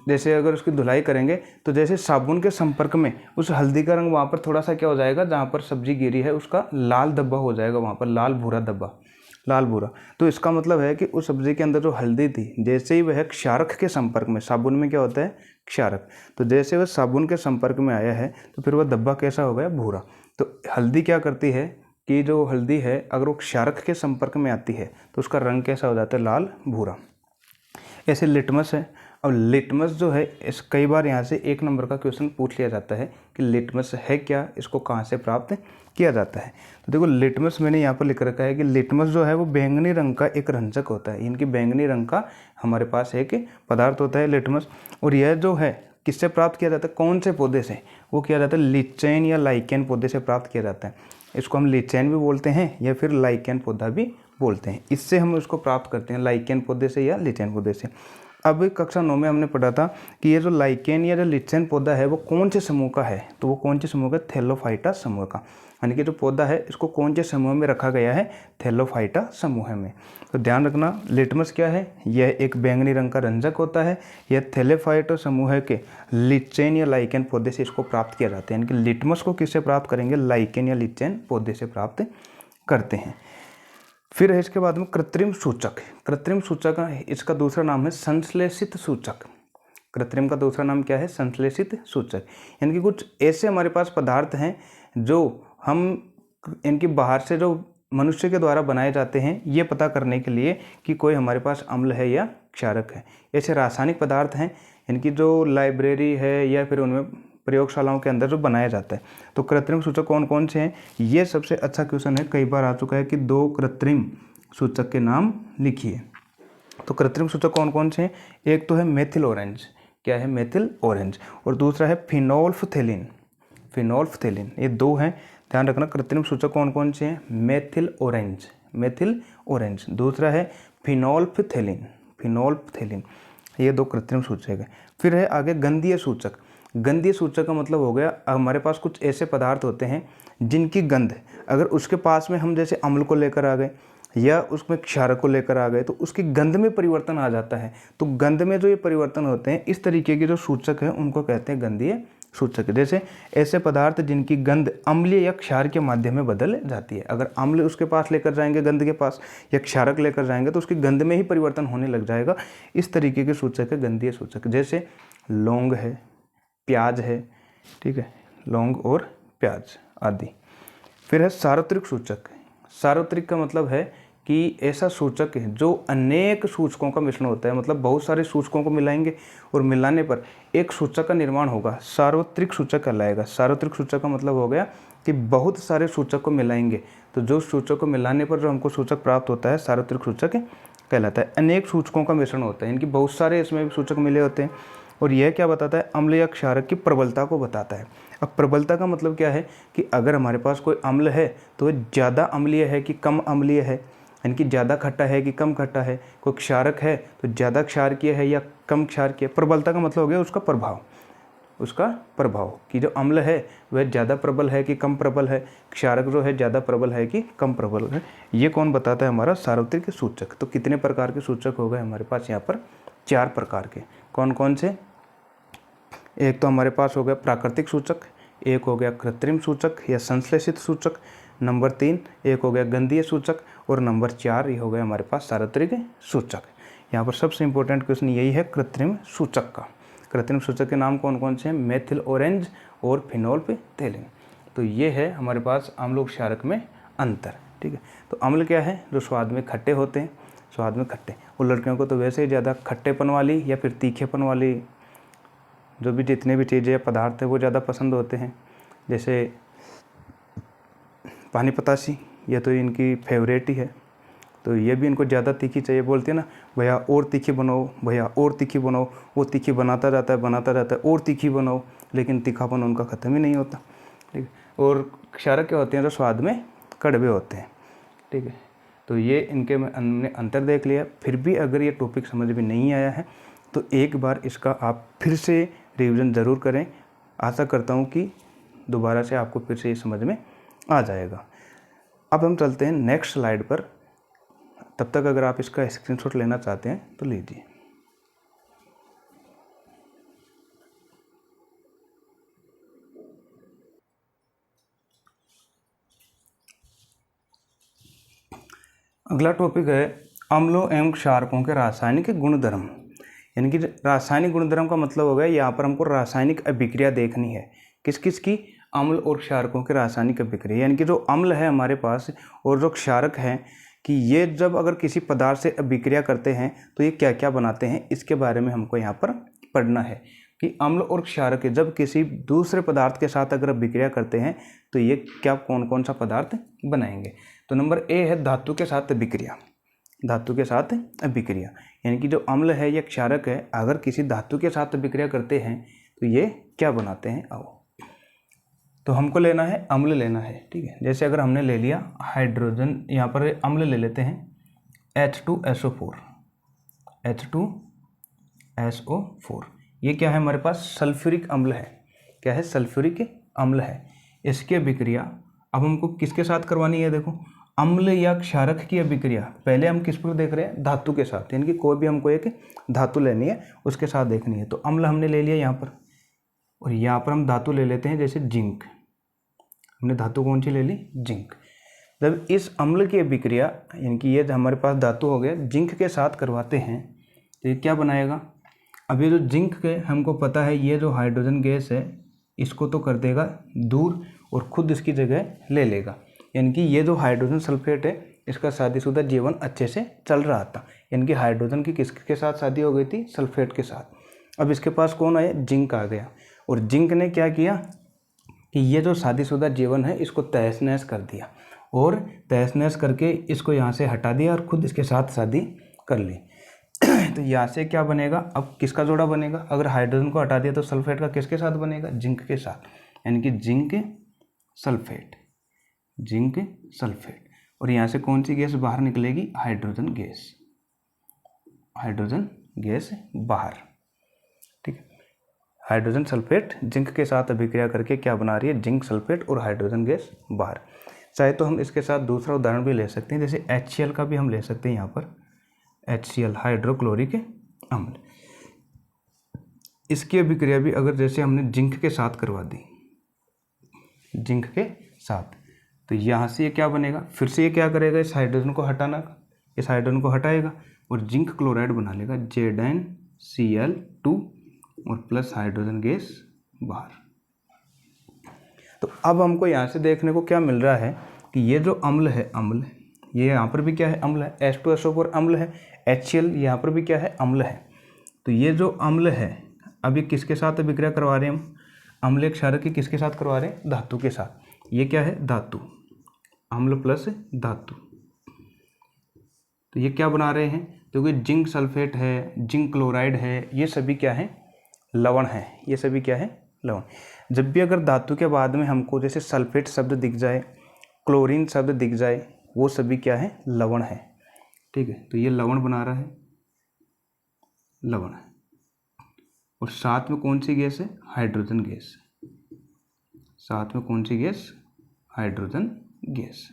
जैसे अगर उसकी धुलाई करेंगे तो जैसे साबुन के संपर्क में उस हल्दी का रंग वहाँ पर थोड़ा सा क्या हो जाएगा, जहाँ पर सब्जी गिरी है उसका लाल धब्बा हो जाएगा, वहाँ पर लाल भूरा धब्बा, लाल भूरा। तो इसका मतलब है कि उस सब्जी के अंदर जो हल्दी थी, जैसे ही वह क्षारक के संपर्क में, साबुन में क्या होता है? क्षारक, तो जैसे वह साबुन के संपर्क में आया है तो फिर वह धब्बा कैसा हो गया? भूरा। तो हल्दी क्या करती है कि जो हल्दी है अगर वो क्षारक के संपर्क में आती है तो उसका रंग कैसा हो जाता है? लाल भूरा। ऐसे लिटमस है। अब लिटमस जो है इस कई बार यहाँ से 1 नंबर का क्वेश्चन पूछ लिया जाता है कि लिटमस है क्या, इसको कहाँ से प्राप्त किया जाता है? तो देखो लिटमस मैंने यहाँ पर लिख रखा है कि लिटमस जो है वो बैंगनी रंग का एक रंजक होता है, इनकी बैंगनी रंग का हमारे पास एक पदार्थ होता है लिटमस। और यह जो है किससे प्राप्त किया जाता है? कौन से पौधे से? वो किया जाता है लिचेन या लाइकेन पौधे से प्राप्त किया जाता है। इसको हम लिचेन भी बोलते हैं या फिर लाइकेन पौधा भी बोलते हैं। इससे हम उसको प्राप्त करते हैं, लाइकेन पौधे से या लिचेन पौधे से। अब कक्षा 9 में हमने पढ़ा था कि ये जो लाइकेन या जो लिचेन पौधा है वो कौन से समूह का है? तो वो कौन से समूह का? थैलोफाइटा समूह का। यानी कि जो पौधा है इसको कौन से समूह में रखा गया है? थैलोफाइटा समूह में। तो ध्यान रखना, लिटमस क्या है? यह एक बैंगनी रंग का रंजक होता है। यह थैलोफाइटा समूह के लिचेन या लाइकेन पौधे से इसको प्राप्त किया जाता है। यानी कि लिटमस को किससे प्राप्त करेंगे? लाइकेन या लिचेन पौधे से प्राप्त करते हैं। फिर है इसके बाद में कृत्रिम सूचक। कृत्रिम सूचक इसका दूसरा नाम है संश्लेषित सूचक। कृत्रिम का दूसरा नाम क्या है? संश्लेषित सूचक। यानी कि कुछ ऐसे हमारे पास पदार्थ हैं जो हम इनकी बाहर से जो मनुष्य के द्वारा बनाए जाते हैं ये पता करने के लिए कि कोई हमारे पास अम्ल है या क्षारक है। ऐसे रासायनिक पदार्थ हैं इनकी जो लाइब्रेरी है या फिर उनमें प्रयोगशालाओं के अंदर जो बनाया जाता है। तो कृत्रिम सूचक कौन कौन से हैं? ये सबसे अच्छा क्वेश्चन है, कई बार आ चुका है कि 2 कृत्रिम सूचक के नाम लिखिए। तो कृत्रिम सूचक कौन कौन से हैं? एक तो है मेथिल ऑरेंज। क्या है? Methyl orange. और दूसरा है फिनोल्फथेलिन। फिनोल्फथेलिन, ये 2 हैं। ध्यान रखना कृत्रिम सूचक कौन कौन से हैं? Methyl orange, methyl orange. दूसरा है फिनोल्फथेलिन, फिनोल्फथेलिन। ये 2 कृत्रिम सूचक है। फिर है आगे गंधीय सूचक। गंधीय सूचक का मतलब हो गया हमारे पास कुछ ऐसे पदार्थ होते हैं जिनकी गंध, अगर उसके पास में हम जैसे अम्ल को लेकर आ गए या उसमें क्षारक को लेकर आ गए तो उसकी गंध में परिवर्तन आ जाता है। तो गंध में जो ये परिवर्तन होते हैं इस तरीके के जो सूचक हैं उनको कहते हैं गंधीय सूचक। जैसे ऐसे पदार्थ जिनकी गंध अम्लीय या क्षार के माध्यम में बदल जाती है। अगर अम्ल उसके पास लेकर जाएंगे गंध के पास या क्षारक लेकर जाएंगे तो उसकी गंध में ही परिवर्तन होने लग जाएगा। इस तरीके के सूचक है गंधीय सूचक। जैसे लौंग है, प्याज है, ठीक है, लौंग और प्याज आदि। फिर है सार्वत्रिक सूचक। सार्वत्रिक का मतलब है कि ऐसा सूचक है जो अनेक सूचकों का मिश्रण होता है, मतलब बहुत सारे सूचकों को मिलाएंगे और मिलाने पर एक सूचक का निर्माण होगा, सार्वत्रिक सूचक कहलाएगा। सार्वत्रिक सूचक का मतलब हो गया कि बहुत सारे सूचक को मिलाएंगे तो जो सूचक को मिलाने पर जो हमको सूचक प्राप्त होता है सार्वत्रिक सूचक कहलाता है। अनेक सूचकों का मिश्रण होता है, इनकी बहुत सारे इसमें भी सूचक मिले होते हैं। और यह क्या बताता है? अम्ल या क्षारक की प्रबलता को बताता है। अब प्रबलता का मतलब क्या है कि अगर हमारे पास कोई अम्ल है तो वह ज़्यादा अम्लीय है कि कम अम्लीय है, यानी कि ज़्यादा खट्टा है कि कम खट्टा है। कोई क्षारक है तो ज़्यादा क्षारकीय है या कम क्षारकीय। प्रबलता का मतलब हो गया उसका प्रभाव, उसका प्रभाव कि जो अम्ल है वह ज़्यादा प्रबल है कि कम प्रबल है, क्षारक जो है ज़्यादा प्रबल है कि कम प्रबल है। ये कौन बताता है? हमारा सार्वत्रिक सूचक। तो कितने प्रकार के सूचक हो गए हमारे पास यहाँ पर? 4 प्रकार के। कौन कौन से? एक तो हमारे पास हो गया प्राकृतिक सूचक, एक हो गया कृत्रिम सूचक या संश्लेषित सूचक, नंबर 3 एक हो गया गंधीय सूचक और नंबर 4 ये हो गया हमारे पास सार्वत्रिक सूचक। यहाँ पर सबसे इंपॉर्टेंट क्वेश्चन यही है कृत्रिम सूचक का। कृत्रिम सूचक के नाम कौन कौन से हैं? मेथिल ऑरेंज और फिनोल्फथेलिन। तो ये है हमारे पास अम्ल और क्षारक में अंतर, ठीक है। तो अम्ल क्या है? जो स्वाद में खट्टे होते हैं, स्वाद में खट्टे। और लड़कियों को तो वैसे ही ज़्यादा खट्टेपन वाली या फिर तीखेपन वाली जो भी जितने भी चीज़ें पदार्थ हैं वो ज़्यादा पसंद होते हैं। जैसे पानी पतासी, ये तो इनकी फेवरेट ही है, तो ये भी इनको ज़्यादा तीखी चाहिए। बोलते हैं ना, भैया और तीखी बनाओ, भैया और तीखी बनाओ। वो तीखी बनाता जाता है और तीखी बनाओ, लेकिन तीखापन उनका ख़त्म ही नहीं होता। ठीक है। और क्षारक क्या होते हैं, जो स्वाद में कड़वे होते हैं। ठीक है, तो ये इनके में हमने अंतर देख लिया। फिर भी अगर ये टॉपिक समझ में नहीं आया है तो एक बार इसका आप फिर से रिवीजन ज़रूर करें। आशा करता हूँ कि दोबारा से आपको फिर से ये समझ में आ जाएगा। अब हम चलते हैं नेक्स्ट स्लाइड पर। तब तक अगर आप इसका स्क्रीनशॉट लेना चाहते हैं तो लीजिए। अगला टॉपिक है अम्लों एवं क्षारकों के रासायनिक गुणधर्म। यानी कि रासायनिक गुणधर्म का मतलब हो गया, यहाँ पर हमको रासायनिक अभिक्रिया देखनी है। किस किस की? अम्ल और क्षारकों के रासायनिक अभिक्रिया। यानी कि जो अम्ल है हमारे पास और जो क्षारक हैं, कि ये जब अगर किसी पदार्थ से अभिक्रिया करते हैं तो ये क्या क्या बनाते हैं, इसके बारे में हमको यहाँ पर पढ़ना है। कि अम्ल और क्षारक जब किसी दूसरे पदार्थ के साथ अगर अभिक्रिया करते हैं तो ये क्या कौन कौन सा पदार्थ बनाएंगे। तो नंबर ए है धातु के साथ अभिक्रिया। धातु के साथ अभिक्रिया, यानी कि जो अम्ल है या क्षारक है, अगर किसी धातु के साथ अभिक्रिया करते हैं तो ये क्या बनाते हैं। आओ, तो हमको लेना है अम्ल लेना है। ठीक है, जैसे अगर हमने ले लिया हाइड्रोजन, यहाँ पर अम्ल ले लेते हैं H2SO4। H2SO4 ये क्या है हमारे पास? सल्फ्यूरिक अम्ल है। क्या है? सल्फ्यूरिक अम्ल है। इसकी अभिक्रिया अब हमको किसके साथ करवानी है? देखो, अम्ल या क्षारक की अभिक्रिया पहले हम किस पर देख रहे हैं? धातु के साथ। यानी कि कोई भी हमको एक धातु लेनी है, उसके साथ देखनी है। तो अम्ल हमने ले लिया यहाँ पर, और यहाँ पर हम धातु ले लेते हैं, जैसे जिंक। हमने धातु कौन सी ले ली? जिंक। जब इस अम्ल की अभिक्रिया, यानी कि ये हमारे पास धातु हो गया, जिंक के साथ करवाते हैं तो ये क्या बनाएगा? अब ये जो जिंक के हमको पता है, ये जो हाइड्रोजन गैस है इसको तो कर देगा दूर और खुद इसकी जगह ले लेगा। यानी कि ये जो हाइड्रोजन सल्फेट है, इसका शादीशुदा जीवन अच्छे से चल रहा था। यानी कि हाइड्रोजन की किसके साथ शादी हो गई थी? सल्फेट के साथ। अब इसके पास कौन आया? जिंक आ गया। और जिंक ने क्या किया कि ये जो शादीशुदा जीवन है इसको तहस नहस कर दिया, और तहस नहस करके इसको यहाँ से हटा दिया और खुद इसके साथ शादी कर ली। तो यहाँ से क्या बनेगा? अब किसका जोड़ा बनेगा? अगर हाइड्रोजन को हटा दिया तो सल्फेट का किसके साथ बनेगा? जिंक के साथ। यानी कि जिंक सल्फेट, जिंक सल्फेट। और यहाँ से कौन सी गैस बाहर निकलेगी? Hydrogen gas. हाइड्रोजन गैस बाहर। ठीक है, हाइड्रोजन सल्फेट जिंक के साथ अभिक्रिया करके क्या बना रही है? जिंक सल्फेट और हाइड्रोजन गैस बाहर। चाहे तो हम इसके साथ दूसरा उदाहरण भी ले सकते हैं, जैसे HCl का भी हम ले सकते हैं। यहाँ पर HCl हाइड्रोक्लोरिक अम्ल, इसकी अभिक्रिया भी अगर जैसे हमने जिंक के साथ करवा दी, जिंक के साथ, तो यहाँ से ये क्या बनेगा? फिर से ये क्या करेगा? इस हाइड्रोजन को हटाना, इस हाइड्रोजन को हटाएगा और जिंक क्लोराइड बना लेगा, ZnCl2 और प्लस हाइड्रोजन गैस बाहर। तो अब हमको यहाँ से देखने को क्या मिल रहा है कि ये जो अम्ल है, अम्ल, ये यहाँ पर भी क्या है? अम्ल है। H2SO4 अम्ल है। HCl यहाँ पर भी क्या है? अम्ल है। तो ये जो अम्ल है, अभी किसके साथ अभिक्रिया करवा रहे हैं हम? अम्ल क्षारक की किसके साथ करवा रहे हैं? धातु के साथ। ये क्या है? धातु, अम्ल प्लस धातु। तो ये क्या बना रहे हैं? क्योंकि जिंक सल्फेट है, जिंक क्लोराइड है, ये सभी क्या है? लवण है। ये सभी क्या है? लवण। जब भी अगर धातु के बाद में हमको जैसे सल्फेट शब्द दिख जाए, क्लोरीन शब्द दिख जाए, वो सभी क्या है? लवण है। ठीक है, तो ये लवण बना रहा है, लवण है। और साथ में कौन सी गैस है? Hydrogen gas. साथ में कौन सी गैस? Hydrogen gas.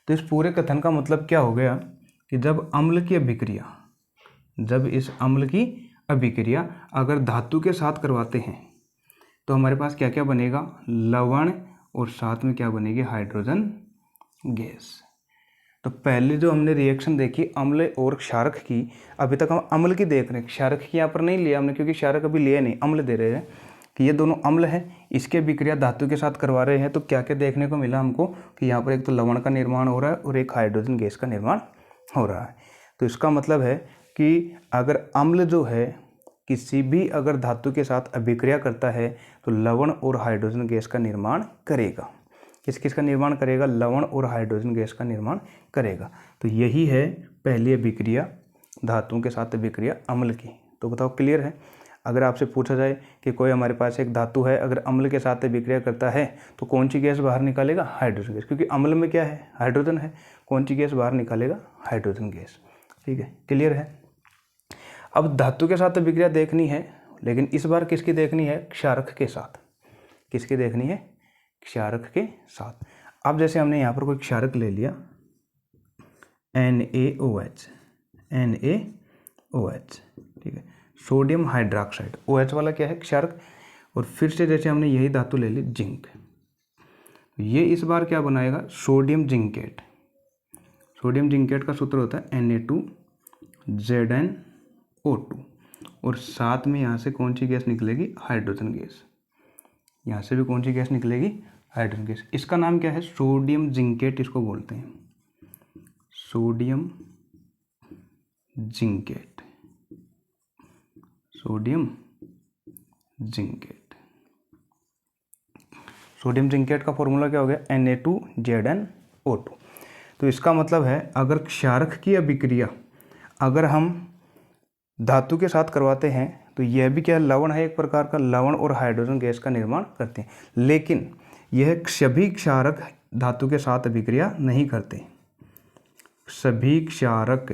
तो इस पूरे कथन का मतलब क्या हो गया कि जब अम्ल की अभिक्रिया, जब इस अम्ल की अभिक्रिया अगर धातु के साथ करवाते हैं तो हमारे पास क्या क्या बनेगा? लवण, और साथ में क्या बनेगी? Hydrogen gas. तो पहले जो हमने रिएक्शन देखी अम्ल और क्षारक की, अभी तक हम अम्ल की देख रहे हैं, क्षारक की यहाँ पर नहीं लिया हमने, क्योंकि क्षारक अभी लिया नहीं, अम्ल दे रहे हैं कि ये दोनों अम्ल है, इसके अभिक्रिया धातु के साथ करवा रहे हैं। तो क्या क्या देखने को मिला हमको कि यहाँ पर एक तो लवण का निर्माण हो रहा है और एक हाइड्रोजन गैस का निर्माण हो रहा है। तो इसका मतलब है कि अगर अम्ल जो है किसी भी अगर धातु के साथ अभिक्रिया करता है तो लवण और हाइड्रोजन गैस का निर्माण करेगा। किस किस का निर्माण करेगा? लवण और हाइड्रोजन गैस का निर्माण करेगा। तो यही है पहली अभिक्रिया धातुओं के साथ अभिक्रिया अम्ल की। तो बताओ क्लियर है? अगर आपसे पूछा जाए कि कोई हमारे पास एक धातु है, अगर अम्ल के साथ अभिक्रिया करता है तो कौन सी गैस बाहर निकालेगा? हाइड्रोजन गैस, क्योंकि अम्ल में क्या है? हाइड्रोजन है। कौन सी गैस बाहर निकालेगा? Hydrogen gas. ठीक है, क्लियर है। अब धातु के साथ अभिक्रिया देखनी है, लेकिन इस बार किसकी देखनी है? क्षारक के साथ। किसकी देखनी है? क्षारक के साथ। अब जैसे हमने यहाँ पर कोई क्षारक ले लिया NaOH, ठीक है, सोडियम हाइड्रोक्साइड, OH वाला क्या है? क्षारक। और फिर से जैसे हमने यही धातु ले ली जिंक, ये इस बार क्या बनाएगा? Sodium zincate. सोडियम जिंकेट का सूत्र होता है Na2ZnO2, और साथ में यहाँ से कौन सी गैस निकलेगी? Hydrogen gas. यहाँ से भी कौन सी गैस निकलेगी? Hydrogen gas. इसका नाम क्या है? सोडियम जिंकेट इसको बोलते हैं, sodium zincate, sodium zincate. Sodium zincate का फॉर्मूला क्या हो गया? Na2ZnO2। तो इसका मतलब है अगर क्षारक की अभिक्रिया अगर हम धातु के साथ करवाते हैं तो यह भी क्या? लवण है एक प्रकार का, लवण और हाइड्रोजन गैस का निर्माण करते हैं। लेकिन यह सभी क्षारक धातु के साथ अभिक्रिया नहीं करते। सभी क्षारक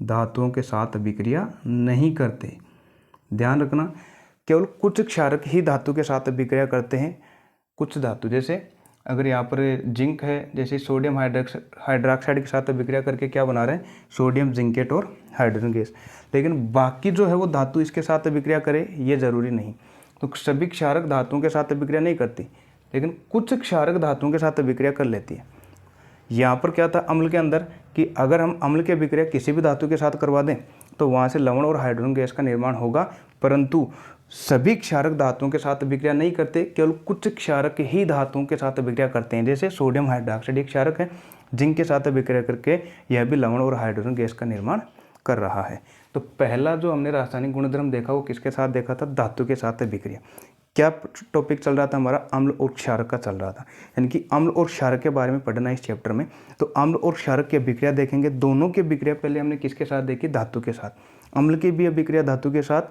धातुओं के साथ अभिक्रिया नहीं करते, ध्यान रखना। केवल कुछ क्षारक ही धातु के साथ अभिक्रिया करते हैं। कुछ धातु, जैसे अगर यहाँ पर जिंक है, जैसे सोडियम हाइड्रोक्साइड के साथ अभिक्रिया करके क्या बना रहे हैं? सोडियम जिंकेट और हाइड्रोजन गैस। लेकिन बाकी जो है वो धातु इसके साथ अभिक्रिया करे, ये जरूरी नहीं। तो सभी क्षारक धातुओं के साथ अभिक्रिया नहीं करती, लेकिन कुछ क्षारक धातुओं के साथ अभिक्रिया कर लेती है। यहाँ पर क्या था अम्ल के अंदर कि अगर हम अम्ल की अभिक्रिया किसी भी धातु के साथ करवा दें तो वहाँ से लवण और हाइड्रोजन गैस का निर्माण होगा, परंतु सभी क्षारक धातुओं के साथ अभिक्रिया नहीं करते, केवल कुछ क्षारक ही धातुओं के साथ अभिक्रिया करते हैं। जैसे सोडियम हाइड्रोक्साइड एक क्षारक है, जिंक के साथ अभिक्रिया करके यह भी लवण और हाइड्रोजन गैस का निर्माण कर रहा है। तो पहला जो हमने रासायनिक गुणधर्म देखा वो किसके साथ देखा था? धातु के साथ अभिक्रिया। क्या टॉपिक चल रहा था हमारा? अम्ल और क्षारक का चल रहा था, यानी कि अम्ल और क्षारक के बारे में पढ़ना इस चैप्टर में। तो अम्ल और क्षारक की अभिक्रिया देखेंगे। दोनों की अभिक्रिया पहले हमने किसके साथ देखी? धातु के साथ। अम्ल की भी अभिक्रिया धातु के साथ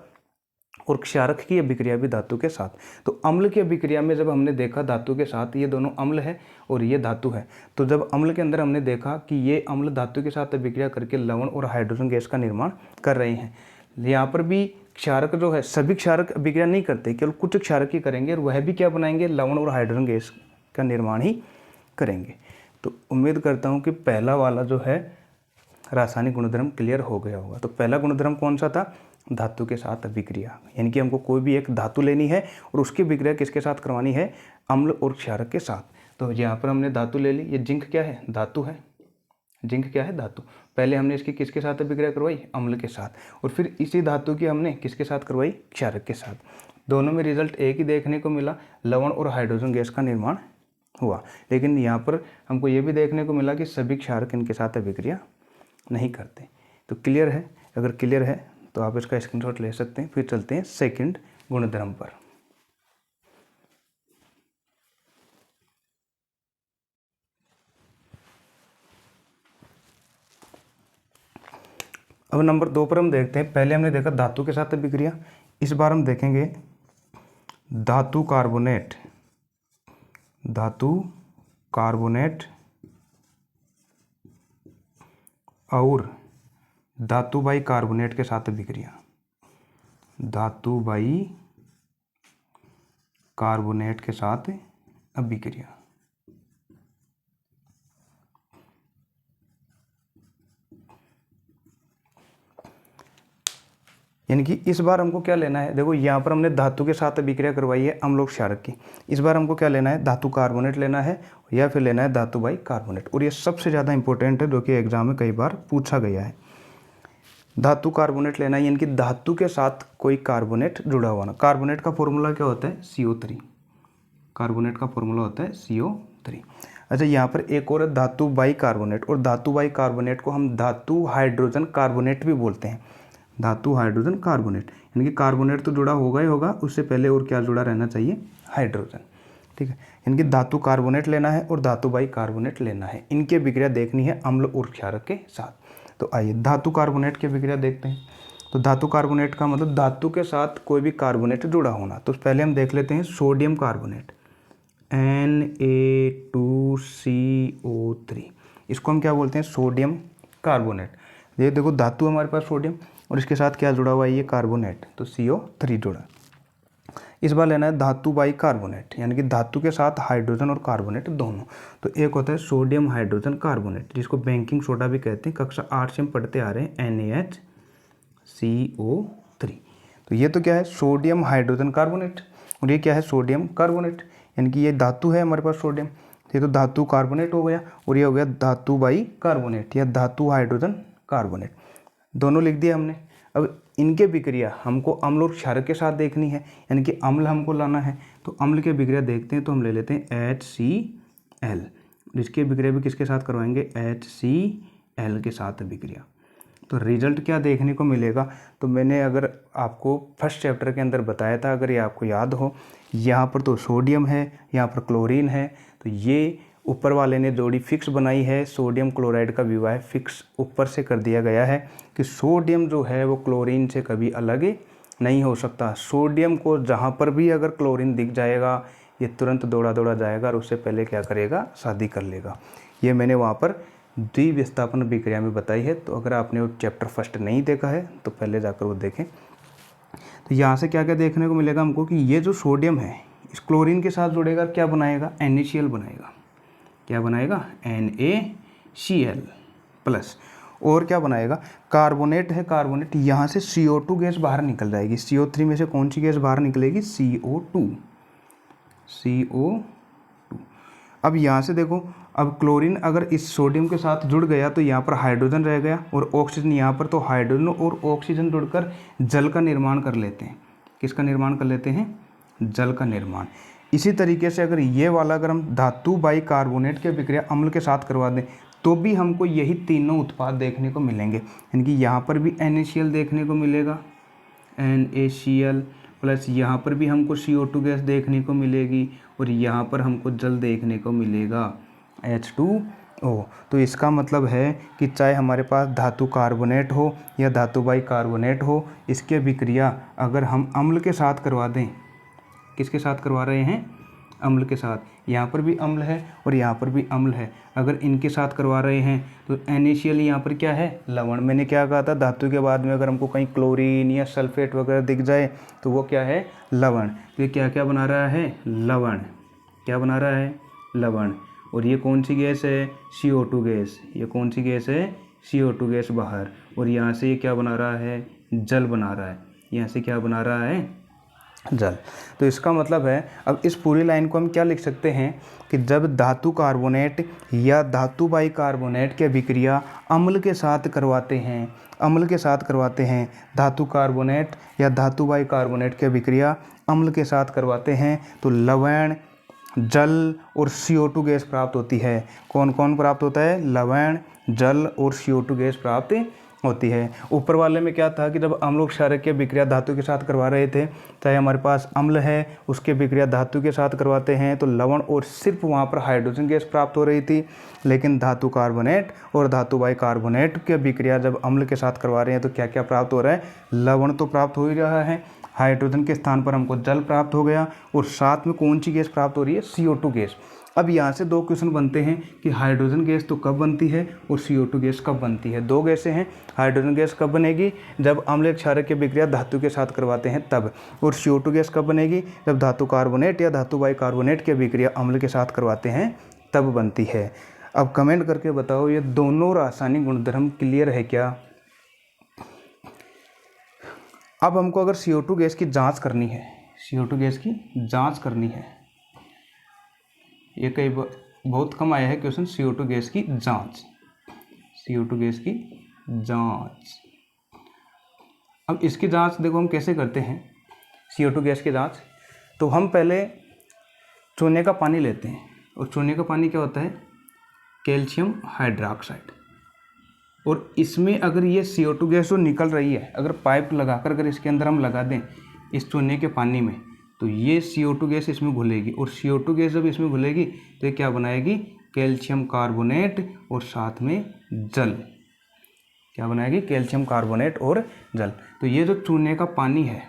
और क्षारक की अभिक्रिया भी धातु के साथ। तो अम्ल की अभिक्रिया में जब हमने देखा धातु के साथ, ये दोनों अम्ल है और ये धातु है, तो जब अम्ल के अंदर हमने देखा कि ये अम्ल धातु के साथ अभिक्रिया करके लवण और हाइड्रोजन गैस का निर्माण कर रहे हैं। यहाँ पर भी क्षारक जो है, सभी क्षारक अभिक्रिया नहीं करते, केवल कुछ क्षारक ही करेंगे, और वह भी क्या बनाएंगे? लवण और हाइड्रोजन गैस का निर्माण ही करेंगे। तो उम्मीद करता हूँ कि पहला वाला जो है रासायनिक गुणधर्म क्लियर हो गया होगा। तो पहला गुणधर्म कौन सा था? धातु के साथ अभिक्रिया, यानी कि हमको कोई भी एक धातु लेनी है और उसकी अभिक्रिया किसके साथ करवानी है? अम्ल और क्षारक के साथ। तो यहाँ पर हमने धातु ले ली, ये जिंक क्या है? धातु है। जिंक क्या है? धातु। पहले हमने इसकी किसके साथ अभिक्रिया करवाई? अम्ल के साथ। और फिर इसी धातु की हमने किसके साथ करवाई? क्षारक के साथ। दोनों में रिजल्ट एक ही देखने को मिला, लवण और हाइड्रोजन गैस का निर्माण हुआ। लेकिन यहाँ पर हमको ये भी देखने को मिला कि सभी क्षारक इनके साथ अभिक्रिया नहीं करते। तो क्लियर है? अगर क्लियर है तो आप इसका स्क्रीनशॉट ले सकते हैं। फिर चलते हैं सेकंड गुणधर्म पर। अब नंबर 2 पर हम देखते हैं। पहले हमने देखा धातु के साथ अभिक्रिया, इस बार हम देखेंगे धातु कार्बोनेट, धातु कार्बोनेट और धातु बाई कार्बोनेट के साथ अभिक्रिया। धातु बाई कार्बोनेट के साथ अभिक्रिया। यानी कि इस बार हमको क्या लेना है? देखो यहाँ पर हमने धातु के साथ अभिक्रिया करवाई है अम्ल और क्षारक की। इस बार हमको क्या लेना है? धातु कार्बोनेट लेना है या फिर लेना है धातु बाई कार्बोनेट। और ये सबसे ज़्यादा इंपॉर्टेंट है, जो कि एग्जाम में कई बार पूछा गया है। धातु कार्बोनेट लेना है, यानी कि धातु के साथ कोई कार्बोनेट जुड़ा हुआ ना। कार्बोनेट का फॉर्मूला क्या होता है? CO3। कार्बोनेट का फॉर्मूला होता है CO3। अच्छा, यहाँ पर एक और धातु बाई कार्बोनेट, और धातु बाई कार्बोनेट को हम धातु हाइड्रोजन कार्बोनेट भी बोलते हैं। धातु हाइड्रोजन कार्बोनेट, यानी कि कार्बोनेट तो जुड़ा होगा ही होगा, उससे पहले और क्या जुड़ा रहना चाहिए, हाइड्रोजन। ठीक है, इनकी धातु कार्बोनेट लेना है और धातु बाई कार्बोनेट लेना है, इनकी अभिक्रिया देखनी है अम्ल और क्षारक के साथ। तो आइए धातु कार्बोनेट की अभिक्रिया देखते हैं। तो धातु कार्बोनेट का मतलब धातु के साथ कोई भी कार्बोनेट जुड़ा होना। तो पहले हम देख लेते हैं सोडियम कार्बोनेट, Na2CO3, इसको हम क्या बोलते हैं, सोडियम कार्बोनेट। ये देखो धातु हमारे पास सोडियम और इसके साथ क्या जुड़ा हुआ है, ये कार्बोनेट, तो CO3 जुड़ा। इस बार लेना है धातु बाई कार्बोनेट, यानी कि धातु के साथ हाइड्रोजन और कार्बोनेट दोनों। तो एक होता है सोडियम हाइड्रोजन कार्बोनेट, जिसको बेकिंग सोडा भी कहते हैं, कक्षा 8 से हम पढ़ते आ रहे हैं, NaHCO3। तो ये तो क्या है, सोडियम हाइड्रोजन कार्बोनेट, और ये क्या है, सोडियम कार्बोनेट, यानी कि ये धातु है हमारे पास सोडियम, ये तो धातु कार्बोनेट हो गया, और ये हो गया धातु बाई कार्बोनेट या धातु हाइड्रोजन कार्बोनेट, दोनों लिख दिया हमने। अब इनके विक्रिया हमको अम्ल और क्षारक के साथ देखनी है, यानी कि अम्ल हमको लाना है, तो अम्ल के विक्रिया देखते हैं। तो हम ले लेते हैं HCl, इसके विक्रिया भी किसके साथ करवाएंगे, HCl के साथ विक्रिया। तो रिजल्ट क्या देखने को मिलेगा, तो मैंने अगर आपको फर्स्ट चैप्टर के अंदर बताया था, अगर ये आपको याद हो, यहाँ पर तो सोडियम है, यहाँ पर क्लोरीन है, तो ये ऊपर वाले ने जोड़ी फिक्स बनाई है, सोडियम क्लोराइड का विवाह फिक्स ऊपर से कर दिया गया है कि सोडियम जो है वो क्लोरीन से कभी अलग नहीं हो सकता। सोडियम को जहाँ पर भी अगर क्लोरीन दिख जाएगा, ये तुरंत दौड़ा दौड़ा जाएगा और उससे पहले क्या करेगा, शादी कर लेगा। ये मैंने वहाँ पर द्विविस्थापन विक्रिया में बताई है। तो अगर आपने वो चैप्टर फर्स्ट नहीं देखा है तो पहले जाकर वो देखें। तो यहाँ से क्या क्या देखने को मिलेगा हमको कि ये जो सोडियम है इस क्लोरीन के साथ जुड़ेगा, क्या बनाएगा, NaCl बनाएगा। क्या बनाएगा, NaCl प्लस, और क्या बनाएगा, कार्बोनेट है, कार्बोनेट यहाँ से CO2 गैस बाहर निकल जाएगी। CO3 में से कौन सी गैस बाहर निकलेगी, CO2। अब यहाँ से देखो, अब क्लोरीन अगर इस सोडियम के साथ जुड़ गया तो यहाँ पर हाइड्रोजन रह गया और ऑक्सीजन यहाँ पर, तो हाइड्रोजन और ऑक्सीजन जुड़कर जल का निर्माण कर लेते हैं। किसका निर्माण कर लेते हैं, जल का निर्माण। इसी तरीके से अगर ये वाला अगर हम धातु बाई कार्बोनेट की विक्रिया अम्ल के साथ करवा दें तो भी हमको यही तीनों उत्पाद देखने को मिलेंगे, यानी कि यहाँ पर भी NaCl देखने को मिलेगा, NaCl प्लस यहाँ पर भी हमको CO2 गैस देखने को मिलेगी और यहाँ पर हमको जल देखने को मिलेगा, H2O। तो इसका मतलब है कि चाहे हमारे पास धातु कार्बोनेट हो या धातु बाई कार्बोनेट हो, इसके विक्रिया अगर हम अम्ल के साथ करवा दें, किसके साथ करवा रहे हैं, अम्ल के साथ, यहाँ पर भी अम्ल है और यहाँ पर भी अम्ल है, अगर इनके साथ करवा रहे हैं तो NaCl यहाँ पर क्या है, लवण। मैंने क्या कहा था, धातु के बाद में अगर हमको कहीं क्लोरीन या सल्फेट वगैरह दिख जाए तो वो क्या है, लवण। तो ये क्या क्या बना रहा है, लवण। क्या बना रहा है, लवण। और ये कौन सी गैस है, CO2 गैस। ये कौन सी गैस है, CO2 गैस बाहर। और यहाँ से ये क्या बना रहा है, जल बना रहा है। यहाँ से क्या बना रहा है, जल। तो इसका मतलब है, अब इस पूरी लाइन को हम क्या लिख सकते हैं कि जब धातु कार्बोनेट या धातु बाई कार्बोनेट के विक्रिया अम्ल के साथ करवाते हैं, अम्ल के साथ करवाते हैं, धातु कार्बोनेट या धातु बाई कार्बोनेट के विक्रिया अम्ल के साथ करवाते हैं तो लवण, जल और CO2 गैस प्राप्त होती है। कौन कौन प्राप्त होता है, लवण, जल और CO2 गैस प्राप्त होती है। ऊपर वाले में क्या था कि जब अम्ल और क्षारक के विक्रिया धातु के साथ करवा रहे थे, चाहे हमारे पास अम्ल है उसके विक्रिया धातु के साथ करवाते हैं तो लवण और सिर्फ वहाँ पर हाइड्रोजन गैस प्राप्त हो रही थी। लेकिन धातु कार्बोनेट और धातु बाई कार्बोनेट के विक्रिया जब अम्ल के साथ करवा रहे हैं तो क्या क्या प्राप्त हो रहा है, लवण तो प्राप्त हो ही रहा है, हाइड्रोजन के स्थान पर हमको जल प्राप्त हो गया और साथ में कौन सी गैस प्राप्त हो रही है, CO2 गैस। अब यहाँ से दो क्वेश्चन बनते हैं कि हाइड्रोजन गैस तो कब बनती है और CO2 गैस कब बनती है। दो गैसें हैं, हाइड्रोजन गैस कब बनेगी, जब अम्ल क्षारक की विक्रिया धातु के साथ करवाते हैं तब, और CO2 गैस कब बनेगी, जब धातु कार्बोनेट या धातु बाई कार्बोनेट की विक्रिया अम्ल के साथ करवाते हैं तब बनती है। अब कमेंट करके बताओ ये दोनों रासायनिक गुणधर्म क्लियर है क्या। अब हमको अगर CO2 गैस की जांच करनी है, CO2 गैस की जांच करनी है, ये कई बहुत कम आया है क्वेश्चन, CO2 गैस की जांच, CO2 गैस की जांच। अब इसकी जांच देखो हम कैसे करते हैं CO2 गैस की जांच। तो हम पहले चूने का पानी लेते हैं और चूने का पानी क्या होता है, कैल्शियम हाइड्रोक्साइड, और इसमें अगर ये CO2 गैस जो निकल रही है, अगर पाइप लगाकर अगर इसके अंदर हम लगा दें इस चूने के पानी में, तो ये CO2 गैस इसमें घुलेगी, और CO2 गैस जब इसमें घुलेगी तो ये क्या बनाएगी, कैल्शियम कार्बोनेट और साथ में जल। क्या बनाएगी, कैल्शियम कार्बोनेट और जल। तो ये जो चूने का पानी है,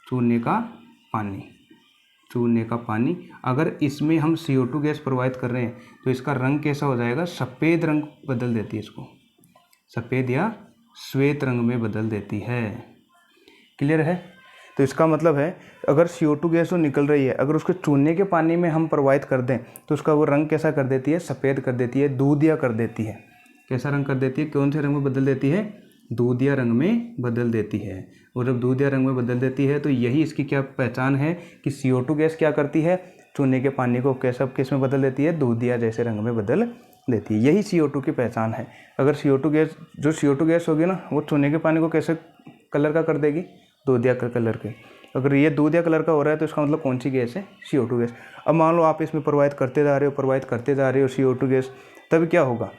चूने का पानी अगर इसमें हम CO2 गैस प्रोवाइड कर रहे हैं तो इसका रंग कैसा हो जाएगा, सफ़ेद रंग बदल देती है, इसको सफ़ेद या श्वेत रंग में बदल देती है। क्लियर है। तो इसका मतलब है अगर CO2 गैस जो निकल रही है, अगर उसको चूने के पानी में हम प्रोवाइड कर दें तो उसका वो रंग कैसा कर देती है, सफ़ेद कर देती है, दूधिया कर देती है। कैसा रंग कर देती है, कौन से रंग में बदल देती है, दूधिया रंग में बदल देती है। और जब दूधिया रंग में बदल देती है तो यही इसकी क्या पहचान है कि CO2 गैस क्या करती है, चूने के पानी को कैसा किस में बदल देती है, दूधिया जैसे रंग में बदल देती है। यही CO2 की पहचान है। अगर CO2 गैस होगी ना, वो चूने के पानी को कैसे कलर का कर देगी, दूधिया कलर के। अगर ये दूधिया कलर का हो रहा है तो इसका मतलब कौन सी गैस है, CO2 गैस। अब मान लो आप इसमें प्रोवाइड करते जा रहे हो CO2 गैस, तब क्या होगा,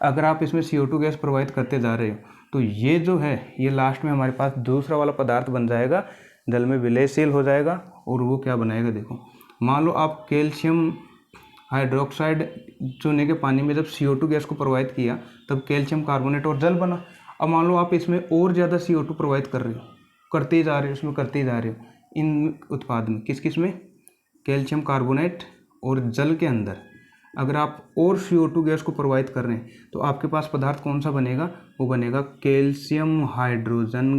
अगर आप इसमें CO2 गैस प्रोवाइड करते जा रहे हो तो ये जो है, ये लास्ट में हमारे पास दूसरा वाला पदार्थ बन जाएगा, जल में विलयशील हो जाएगा, और वो क्या बनाएगा, देखो मान लो आप कैल्शियम हाइड्रोक्साइड चूने के पानी में जब CO2 गैस को प्रोवाइड किया तब कैल्शियम कार्बोनेट और जल बना। अब मान लो आप इसमें और ज़्यादा CO2 प्रोवाइड कर रहे हो, करते ही जा रहे हो इन उत्पाद में, किस में, कैल्शियम कार्बोनेट और जल के अंदर अगर आप और CO2 गैस को प्रोवाइड कर रहे हैं तो आपके पास पदार्थ कौन सा बनेगा, वो बनेगा कैल्शियम हाइड्रोजन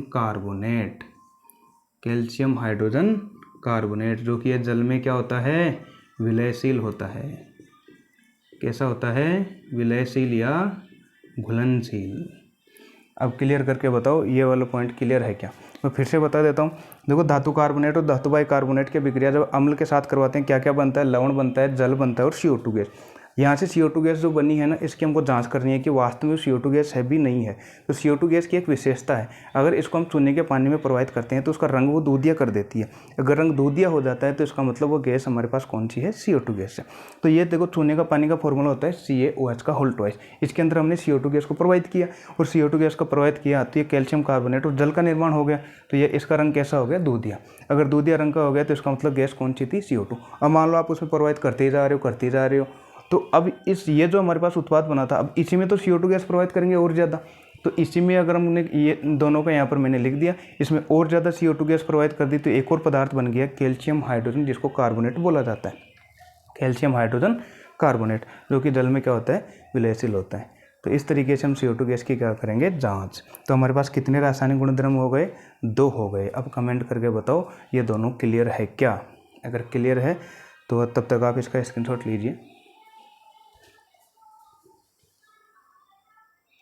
कार्बोनेट, जो कि जल में क्या होता है, विलयशील होता है। कैसा होता है, विलयशील या घुलनशील। अब क्लियर करके बताओ, ये वाला पॉइंट क्लियर है क्या। मैं फिर से बता देता हूँ। देखो धातु कार्बोनेट और धातु बाइकार्बोनेट की विक्रिया जब अम्ल के साथ करवाते हैं क्या क्या बनता है, लवण बनता है, जल बनता है और CO2 गैस। यहाँ से CO2 गैस जो बनी है ना, इसकी हमको जांच करनी है कि वास्तव में CO2 गैस है भी नहीं है। तो CO2 गैस की एक विशेषता है, अगर इसको हम चूने के पानी में प्रोवाइड करते हैं तो उसका रंग वो दूधिया कर देती है। अगर रंग दूधिया हो जाता है तो इसका मतलब वो गैस हमारे पास कौन सी है, CO2 गैस है। तो ये देखो चूने का पानी का फॉर्मूला होता है CaOH का होल ट्वाइस। इसके अंदर हमने CO2 गैस को प्रोवाइड किया, और CO2 गैस को प्रोवाइड किया तो ये कैल्शियम कार्बोनेट और जल का निर्माण हो गया। तो ये इसका रंग कैसा हो गया, दूधिया। अगर दूधिया रंग का हो गया तो इसका मतलब गैस कौन सी थी, CO2। अब मान लो आप उसमें प्रोवाइड करते जा रहे हो, तो अब ये जो हमारे पास उत्पाद बना था, अब इसी में तो CO2 गैस प्रोवाइड करेंगे और ज़्यादा। तो इसी में अगर हमने ये दोनों का यहाँ पर मैंने लिख दिया, इसमें और ज़्यादा CO2 गैस प्रोवाइड कर दी तो एक और पदार्थ बन गया कैल्शियम हाइड्रोजन, जिसको कार्बोनेट बोला जाता है, कैल्शियम हाइड्रोजन कार्बोनेट, जो कि जल में क्या होता है, विलयशील होता है। तो इस तरीके से हम CO2 गैस की क्या करेंगे, जाँच। तो हमारे पास कितने रासायनिक गुणधर्म हो गए, 2 हो गए। अब कमेंट करके बताओ ये दोनों क्लियर है क्या। अगर क्लियर है तो तब तक आप इसका स्क्रीनशॉट लीजिए।